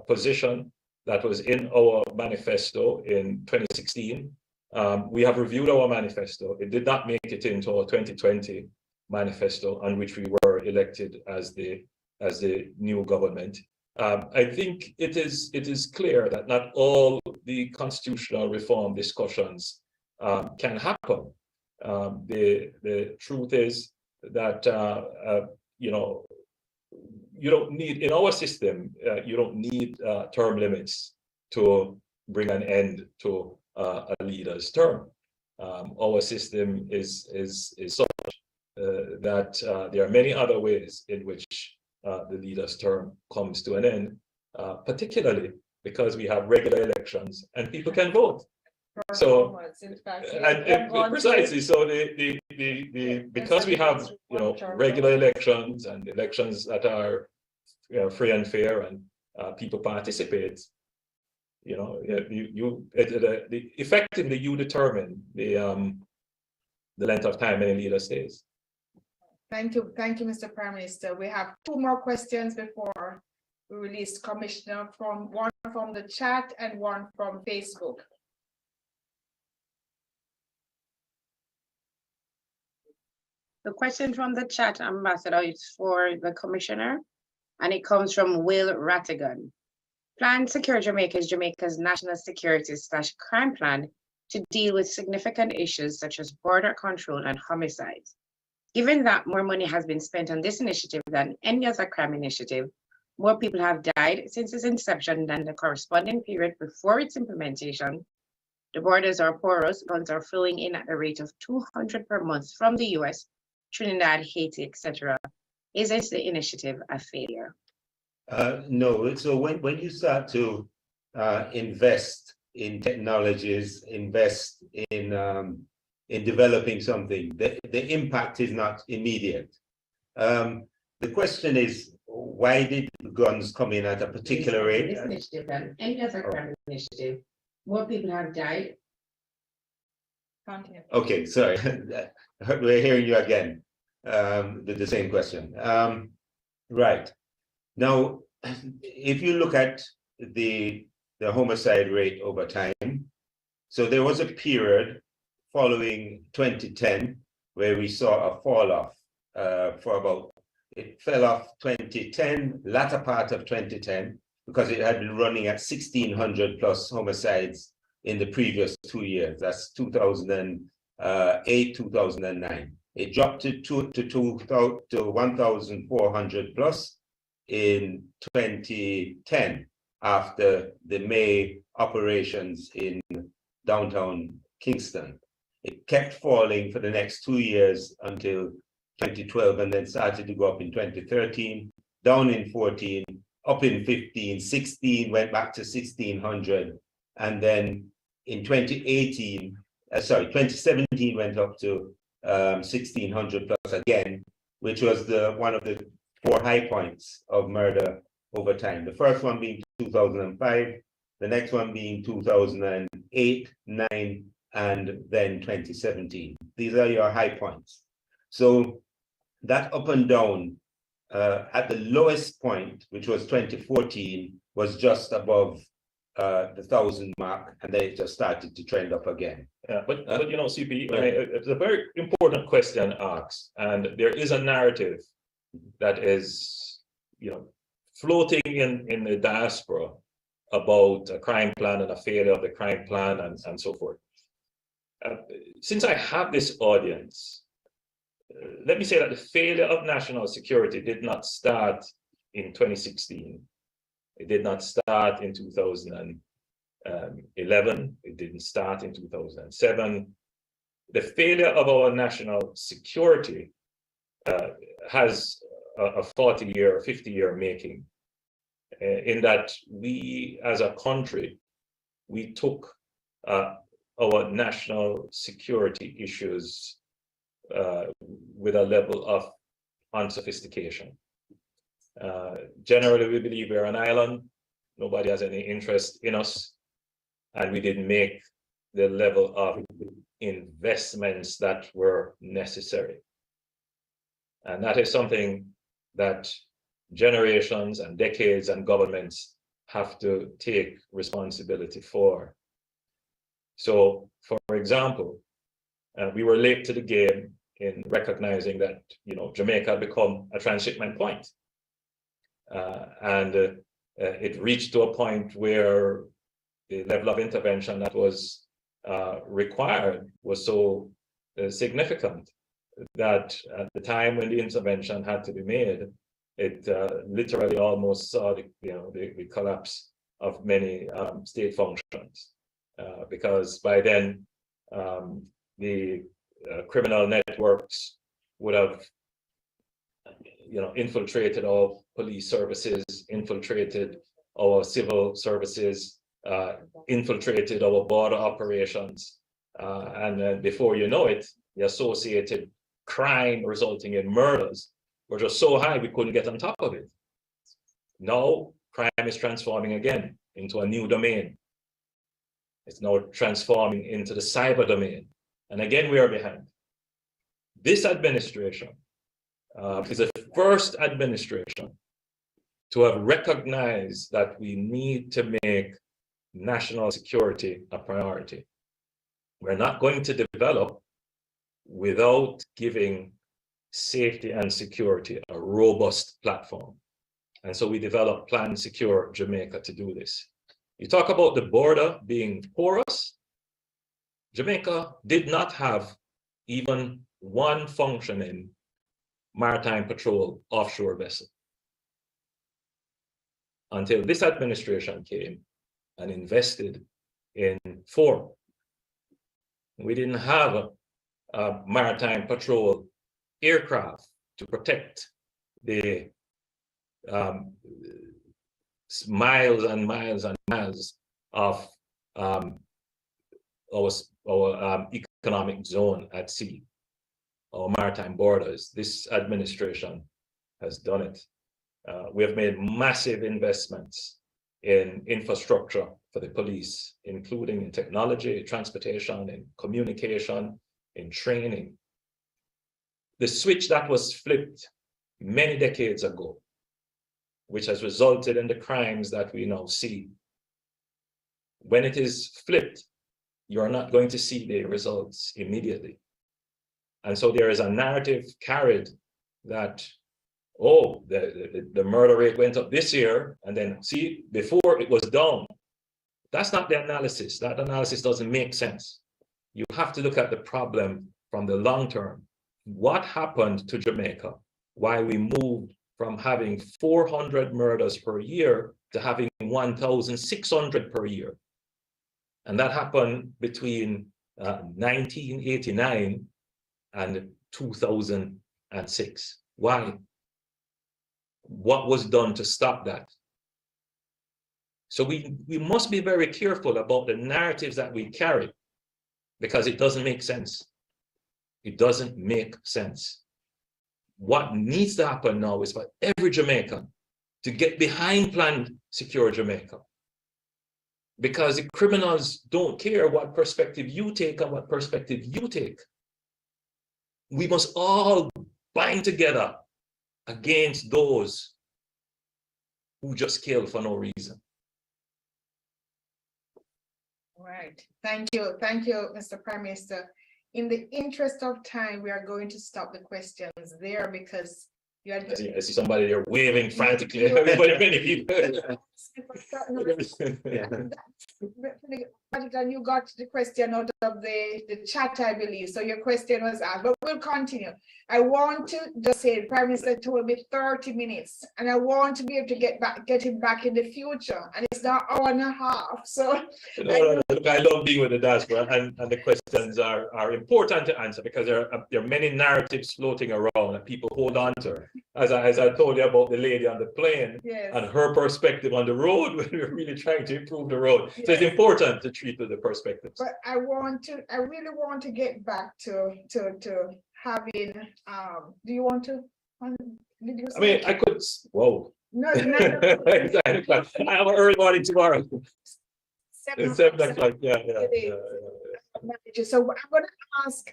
position that was in our manifesto in 2016. We have reviewed our manifesto. It did not make it into our 2020 manifesto, on which we were elected as the new government. I think it is clear that not all the constitutional reform discussions can happen. The truth is that you don't need, in our system, you don't need term limits to bring an end to a leader's term. Our system is such that there are many other ways in which the leader's term comes to an end, particularly because we have regular elections and people can vote. So, performance, in fact, precisely, so because we have, regular elections and elections that are, free and fair and people participate, effectively you determine the length of time any leader stays. Thank you, Mr. Prime Minister. We have two more questions before we release Commissioner, one from the chat and one from Facebook. The question from the chat, Ambassador, is for the Commissioner, and it comes from Will Rattigan. Plan Secure Jamaica is Jamaica's national security / crime plan to deal with significant issues such as border control and homicides. Given that more money has been spent on this initiative than any other crime initiative, more people have died since its inception than the corresponding period before its implementation. The borders are porous, guns are flowing in at the rate of 200 per month from the US, Trinidad, Haiti, etc. Is this the initiative a failure? No. So when you start to invest in technologies, invest in developing something, the impact is not immediate. The question is, why did guns come in at a particular rate? This initiative than any other crime initiative, more people have died. Okay, sorry, we're hearing you again. The same question. Right. Now, if you look at the homicide rate over time, so there was a period following 2010 where we saw a fall off it fell off 2010, latter part of 2010, because it had been running at 1,600 plus homicides in the previous 2 years. That's 2008, 2009. It dropped to 1,400 plus in 2010 after the May operations in downtown Kingston. It kept falling for the next 2 years until 2012, and then started to go up in 2013, down in 14, up in 15, 16, went back to 1,600, and then in 2017 went up to 1,600 plus again, which was one of the 4 high points of murder over time. The first one being 2005, the next one being 2008, 9, and then 2017. These are your high points. So that up and down at the lowest point, which was 2014, was just above the 1,000 mark, and then it just started to trend up again. Yeah, but CP, it's a very important question asked, and there is a narrative that is, floating in the diaspora about a crime plan and a failure of the crime plan and so forth. Since I have this audience, let me say that the failure of national security did not start in 2016. It did not start in 2011. It didn't start in 2007. The failure of our national security has a 40-year, 50-year making, in that we, as a country, we took our national security issues with a level of unsophistication. Generally, we believe we're an island. Nobody has any interest in us, and we didn't make the level of investments that were necessary. And that is something that generations and decades and governments have to take responsibility for. So, for example, we were late to the game in recognizing that Jamaica had become a transshipment point, and it reached to a point where the level of intervention that was required was so significant that at the time when the intervention had to be made, it literally almost saw the collapse of many state functions, because by then the criminal networks would have infiltrated our police services, infiltrated our civil services, infiltrated our border operations. And then before you know it, the associated crime resulting in murders were just so high we couldn't get on top of it. Now, crime is transforming again into a new domain. It's now transforming into the cyber domain. And again, we are behind. This administration is the first administration to have recognized that we need to make national security a priority. We're not going to develop without giving safety and security a robust platform. And so we developed Plan Secure Jamaica to do this. You talk about the border being porous. Jamaica did not have even one functioning maritime patrol offshore vessel until this administration came and invested in 4. We didn't have a maritime patrol aircraft to protect the miles and miles and miles of our economic zone at sea, our maritime borders. This administration has done it. We have made massive investments in infrastructure for the police, including in technology, transportation, in communication, in training. The switch that was flipped many decades ago, which has resulted in the crimes that we now see. When it is flipped, you are not going to see the results immediately. And so there is a narrative carried that, oh, the murder rate went up this year, and then see, before it was down. That's not the analysis. That analysis doesn't make sense. You have to look at the problem from the long term. What happened to Jamaica? Why we moved from having 400 murders per year to having 1,600 per year. And that happened between 1989 and 2006. Why? What was done to stop that? So we must be very careful about the narratives that we carry, because it doesn't make sense. It doesn't make sense. What needs to happen now is for every Jamaican to get behind Plan Secure Jamaica, because the criminals don't care what perspective you take and what perspective you take. We must all bind together against those who just kill for no reason. All right, thank you, Mr. Prime Minister. In the interest of time, we are going to stop the questions there because you had. I see somebody there waving frantically. Everybody, many people. And you got the question out of the chat, I believe. So your question was asked, but we'll continue. I want to just say, the Prime Minister told me 30 minutes, and I want to be able to get him back in the future. And it's now hour and a half. So Look, I love being with the diaspora, and the questions are important to answer, because there are many narratives floating around that people hold on to. As I told you about the lady on the plane, yes, and her perspective on the road when we're really trying to improve the road. Yes. So it's important to treat with the perspectives. But I really want to get back to having, do you want to? Did you say? I mean, I could, whoa. No, it's 9 o'clock. I have an early morning tomorrow. 7 o'clock, yeah. So I'm going to ask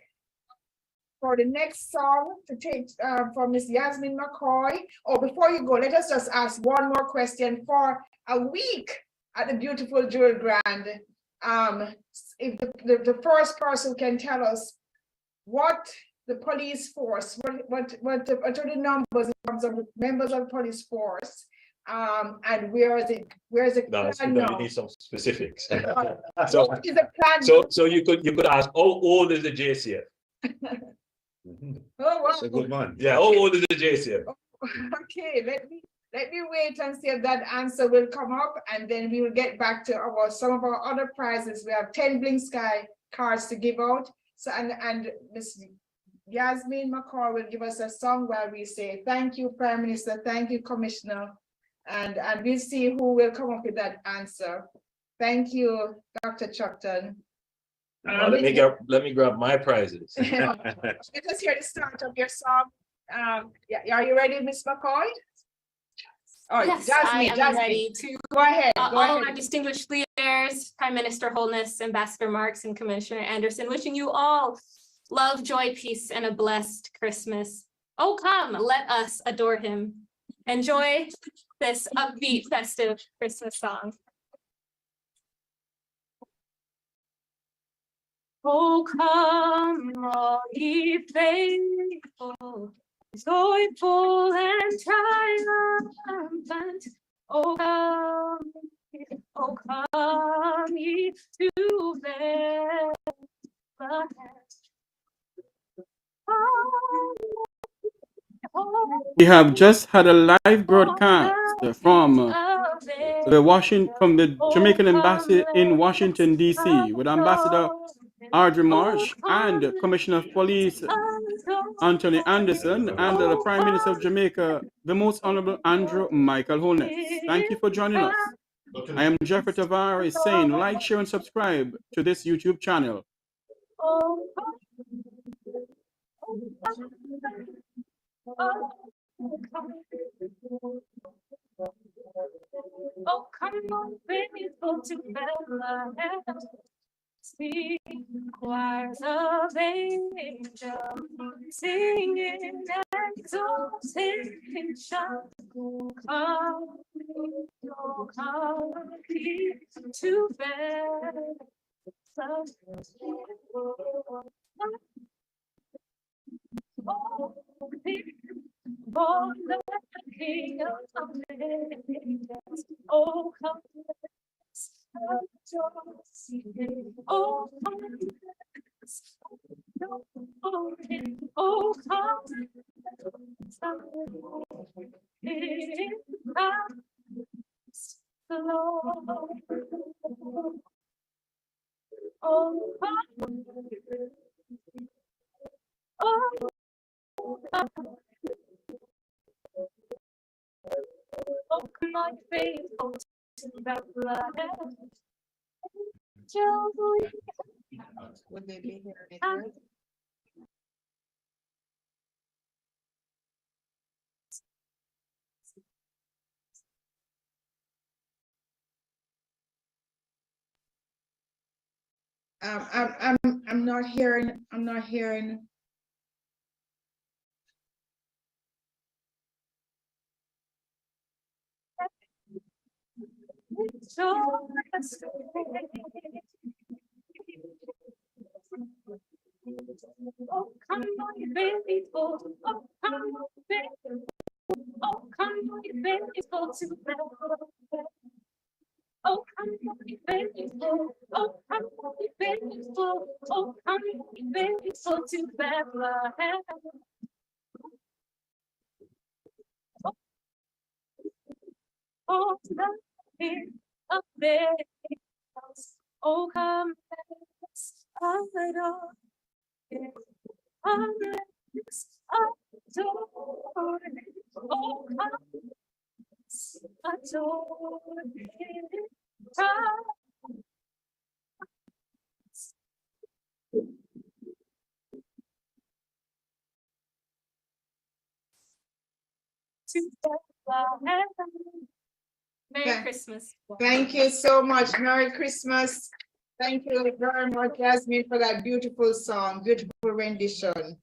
for the next song to take from Miss Yasmin McCoy. Or before you go, let us just ask one more question. For a week at the beautiful Jewel Grand, if the first person can tell us what the police force, what are the numbers in terms of members of the police force, and where is it no, plan no, now? you need some specifics. So what is the plan? So you could ask, how old is the JCF? Oh, wow. That's a good one. Yeah, how old is the JCF? Okay, let me wait and see if that answer will come up, and then we will get back to some of our other prizes. We have 10 Blink Sky cards to give out. So and Miss Yasmin McCall will give us a song while we say thank you, Prime Minister, thank you, Commissioner, and we'll see who will come up with that answer. Thank you, Dr. Chuckton. Let me grab my prizes. Let us hear the start of your song. Yeah, are you ready, Miss McCoy? Oh, Yes, Jasmine, I am Jasmine. ready to. Go ahead. Go All ahead. our distinguished leaders, Prime Minister Holness, Ambassador Marks, and Commissioner Anderson, wishing you all love, joy, peace, and a blessed Christmas. Oh, come, let us adore him. Enjoy this upbeat, festive Christmas song. Oh, come, all ye faithful, joyful and triumphant. Oh, come ye to Bethlehem. We have just had a live broadcast from the Jamaican Embassy in Washington, D.C. with Ambassador Audrey Marsh and Commissioner of Police Anthony Anderson and the Prime Minister of Jamaica, the Most Honorable Andrew Michael Holness. Thank you for joining us. I am Jeffrey Tavares saying like, share, and subscribe to this YouTube channel. Oh, come on, faithful to Bethlehem. Sing choirs of angels, singing exaltation. Come, oh, come to Bethlehem. Born the King of Kings. Oh, come, oh, oh, come, the Lord. Oh, come, oh, come on, faithful to Bethlehem. Would they be here anytime? I'm not hearing. I'm not hearing. Oh, come on, faithful. Oh, come on, faithful. Oh, come on, faithful to Bethlehem. Oh, come on, faithful. Oh, come on, faithful. Oh, come on, faithful to Bethlehem. Oh, come here up there. Oh, come let's adore. Let's adore. Oh, come adore. To Bethlehem. Merry Christmas. Thank you so much. Merry Christmas. Thank you very much, Jasmine, for that beautiful song, beautiful rendition.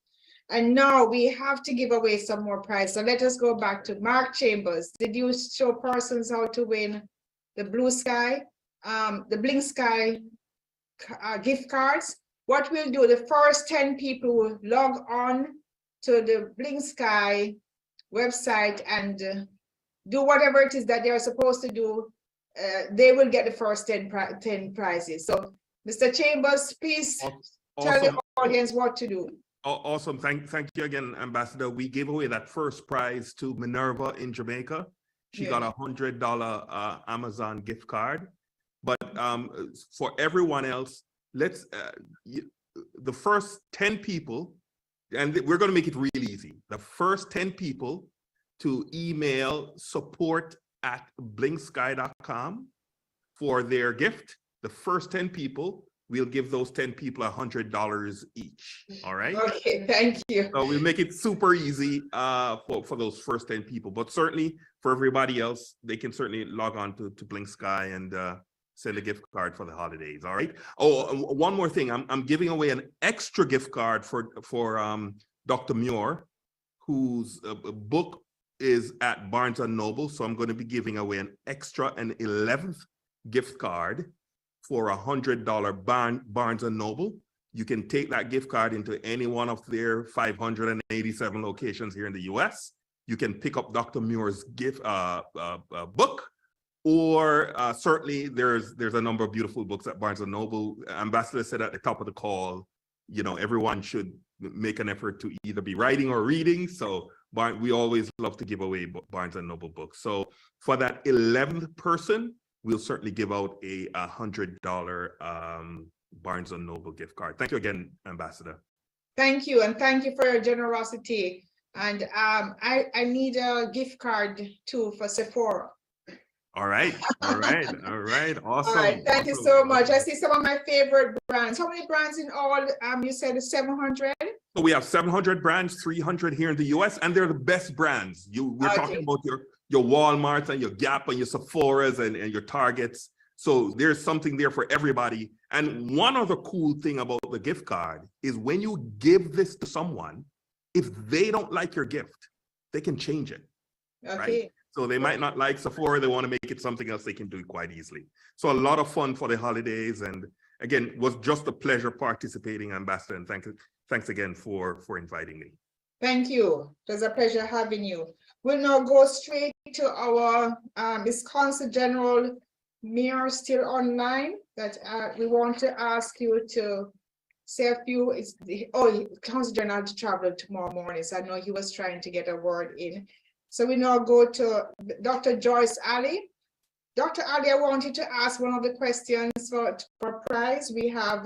And now we have to give away some more prizes. So let us go back to Mark Chambers. Did you show persons how to win the Blue Sky, the Blink Sky gift cards? What we'll do, the first 10 people will log on to the Blink Sky website and do whatever it is that they are supposed to do. They will get the first 10 prizes. So, Mr. Chambers, please tell the audience what to do. Awesome. Thank you again, Ambassador. We gave away that first prize to Minerva in Jamaica. She got a $100 Amazon gift card. But for everyone else, let's the first 10 people, and we're going to make it real easy. The first 10 people to email support@blinksky.com for their gift. The first 10 people, we'll give those 10 people $100 each. All right. Okay, thank you. So we'll make it super easy for those first 10 people. But certainly for everybody else, they can certainly log on to Blink Sky and send a gift card for the holidays. All right. Oh, one more thing. I'm giving away an extra gift card for Dr. Muir, whose book is at Barnes & Noble. So I'm going to be giving away an 11th gift card for $100 Barnes & Noble. You can take that gift card into any one of their 587 locations here in the US. You can pick up Dr. Muir's gift book, or certainly there's a number of beautiful books at Barnes & Noble. Ambassador said at the top of the call, you know, everyone should make an effort to either be writing or reading. So we always love to give away Barnes & Noble books. So for that 11th person, we'll certainly give out a $100 Barnes & Noble gift card. Thank you again, Ambassador. Thank you, and thank you for your generosity. And I need a gift card too for Sephora. All right, awesome. All right, thank you so much. I see some of my favorite brands. How many brands in all? You said 700? So we have 700 brands, 300 here in the US, and they're the best brands. We're talking about your Walmarts and your Gap and your Sephoras and your Targets. So there's something there for everybody. And one other cool thing about the gift card is when you give this to someone, if they don't like your gift, they can change it. Okay. Right? So they might not like Sephora, they want to make it something else, they can do it quite easily. So a lot of fun for the holidays. And again, it was just a pleasure participating, Ambassador. And thanks again for inviting me. Thank you. It was a pleasure having you. We'll now go straight to our Wisconsin General Mayor, still online, that we want to ask you to say a few. Council General to travel tomorrow morning, so I know he was trying to get a word in. So we now go to Dr. Joyce Ali. Dr. Ali, I wanted to ask one of the questions for prize. We have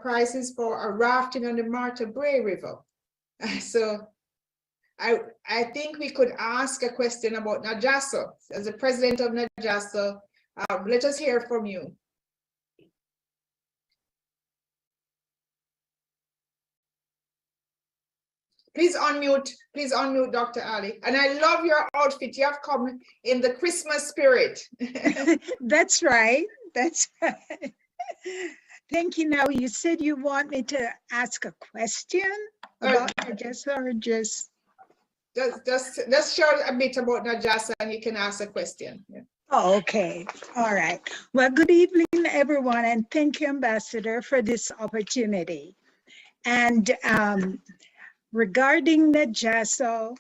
prizes for a rafting on the Martha Brae River. So I think we could ask a question about Najaso. As the president of Najaso, let us hear from you. Please unmute Dr. Ali. And I love your outfit. You have come in the Christmas spirit. That's right. That's right. Thank you. Now, you said you want me to ask a question about Najasa, or just share a bit about Najasa and you can ask a question. Yeah. Oh, okay. All right. Well, good evening, everyone, and thank you, Ambassador, for this opportunity. And regarding Najaso,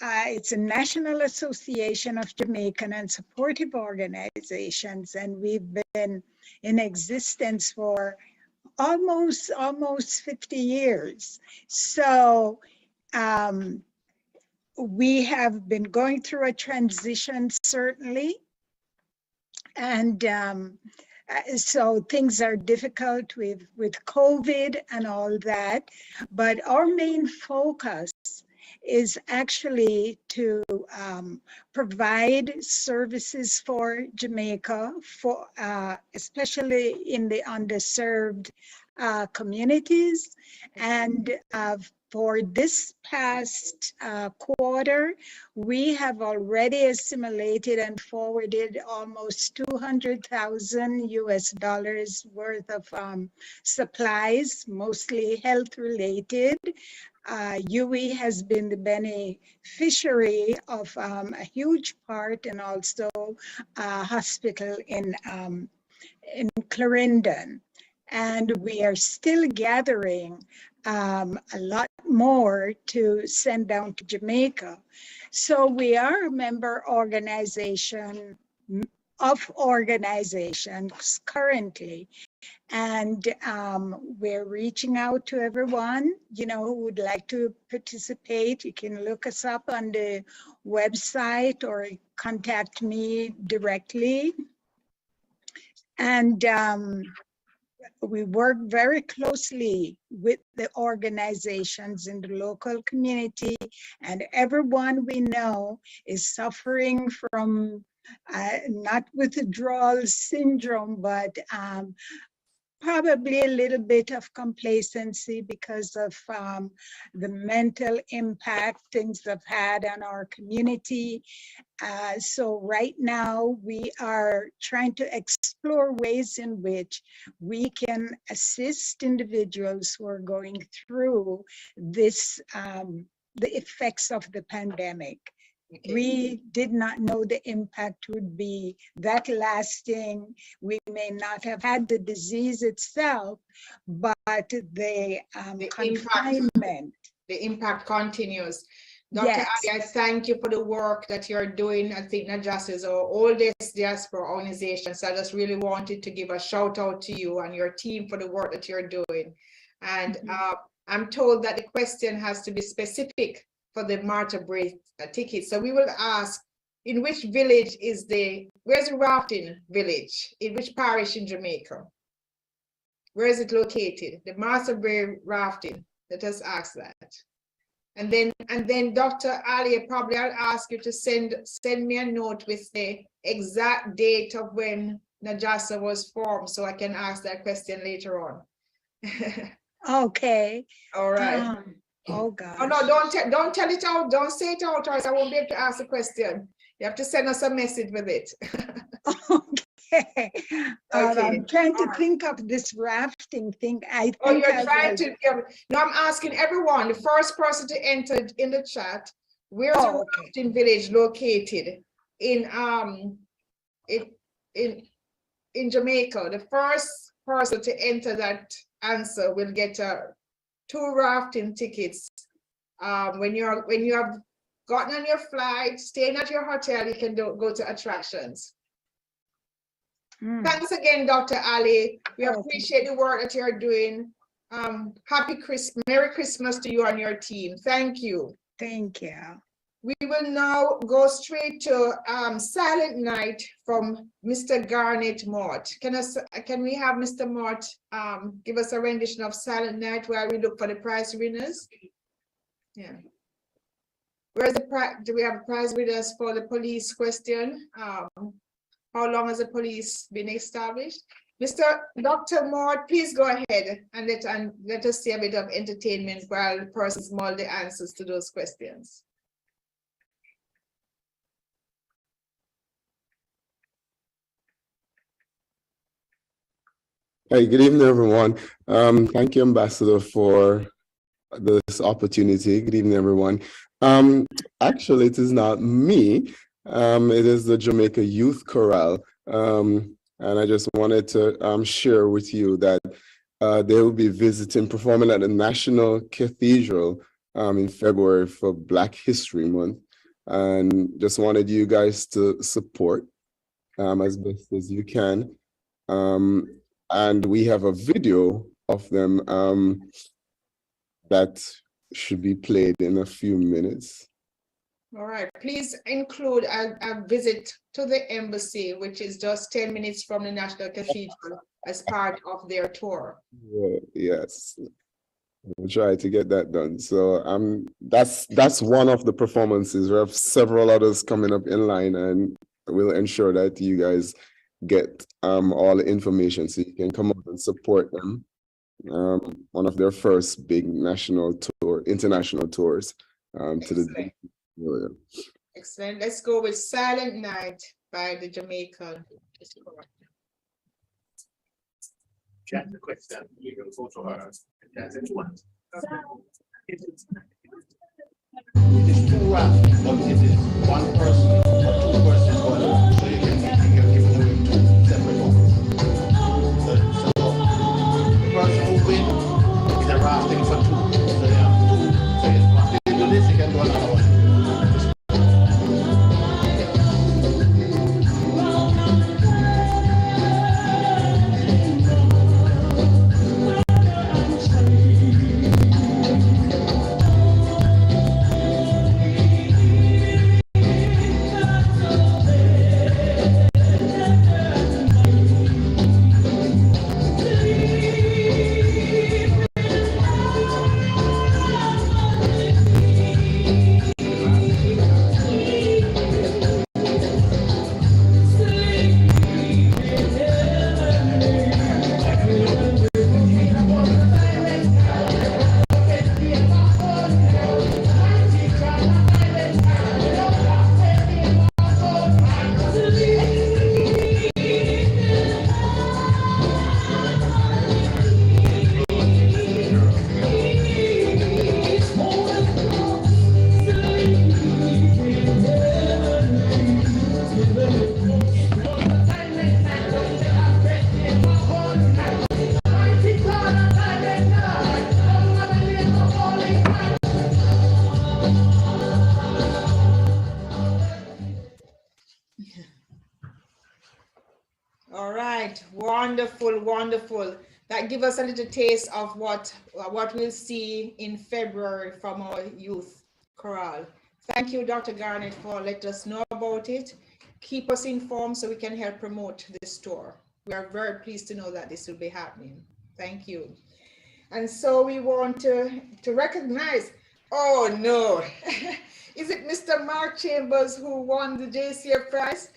it's a National Association of Jamaican and Supportive Organizations, and we've been in existence for almost 50 years. So we have been going through a transition, certainly. And so things are difficult with COVID and all that. But our main focus is actually to provide services for Jamaica, for especially in the underserved communities. And for this past quarter, we have already assimilated and forwarded almost $200,000 worth of supplies, mostly health related. UE has been the beneficiary of a huge part, and also a hospital in Clarendon. And we are still gathering a lot more to send down to Jamaica. So we are a member organization of organizations currently. And we're reaching out to everyone, who would like to participate. You can look us up on the website or contact me directly. And we work very closely with the organizations in the local community, and everyone we know is suffering from not withdrawal syndrome, but probably a little bit of complacency because of the mental impact things have had on our community. So right now we are trying to explore ways in which we can assist individuals who are going through this, the effects of the pandemic. We did not know the impact would be that lasting. We may not have had the disease itself, but the confinement. The impact continues. Dr. Yes. Ali, I thank you for the work that you're doing. I think not just as our oldest diaspora organization. So I just really wanted to give a shout out to you and your team for the work that you're doing. And I'm told that the question has to be specific for the Martha Braith ticket. So we will ask, in which village is where's the rafting village? In which parish in Jamaica? Where is it located? The Martha Braith rafting. Let us ask that. And then Dr. Ali, probably I'll ask you to send me a note with the exact date of when NAJASA was formed, so I can ask that question later on. Okay. All right. Oh God. Oh no, don't tell it out. Don't say it out, or else I won't be able to ask the question. You have to send us a message with it. Okay. I'm trying to think of this rafting thing. You're trying to. No, I'm asking everyone. The first person to enter in the chat. Where's the rafting village located in Jamaica? The first person to enter that answer will get 2 rafting tickets. When you have gotten on your flight, staying at your hotel, you can go to attractions. Thanks again, Dr. Ali. We appreciate the work that you're doing. Happy Christmas, Merry Christmas to you and your team. Thank you. Thank you. We will now go straight to Silent Night from Mr. Garnet Mott. Can we have Mr. Mott give us a rendition of Silent Night while we look for the prize winners? Yeah. Where's the prize? Do we have prize winners for the police question? How long has the police been established? Dr. Mott, please go ahead and let us see a bit of entertainment while the persons mull the answers to those questions. Hey, good evening, everyone. Thank you, Ambassador, for this opportunity. Good evening, everyone. Actually, it is not me. It is the Jamaica Youth Chorale. And I just wanted to share with you that they will be performing at the National Cathedral in February for Black History Month. And just wanted you guys to support as best as you can. And we have a video of them that should be played in a few minutes. All right, please include a visit to the embassy, which is just 10 minutes from the National Cathedral as part of their tour. Yes, we'll try to get that done. So that's one of the performances. We have several others coming up in line, and we'll ensure that you guys get all the information so you can come up and support them. One of their first big international tours to the area. Excellent. Let's go with Silent Night by the Jamaican. Chat the question. You can go to her. That's it. It is 2 rounds, but it is 1 person or 2 persons. So you can give them 2 separate ones. So the person who wins is a rafting for 2. So they have 2. So if they do this, you can do another one. All right, wonderful, wonderful. That give us a little taste of what we'll see in February from our youth chorale. Thank you, Dr. Garnett, for letting us know about it. Keep us informed so we can help promote this tour. We are very pleased to know that this will be happening. Thank you. And so we want to recognize, oh no, is it Mr. Mark Chambers who won the JCF prize?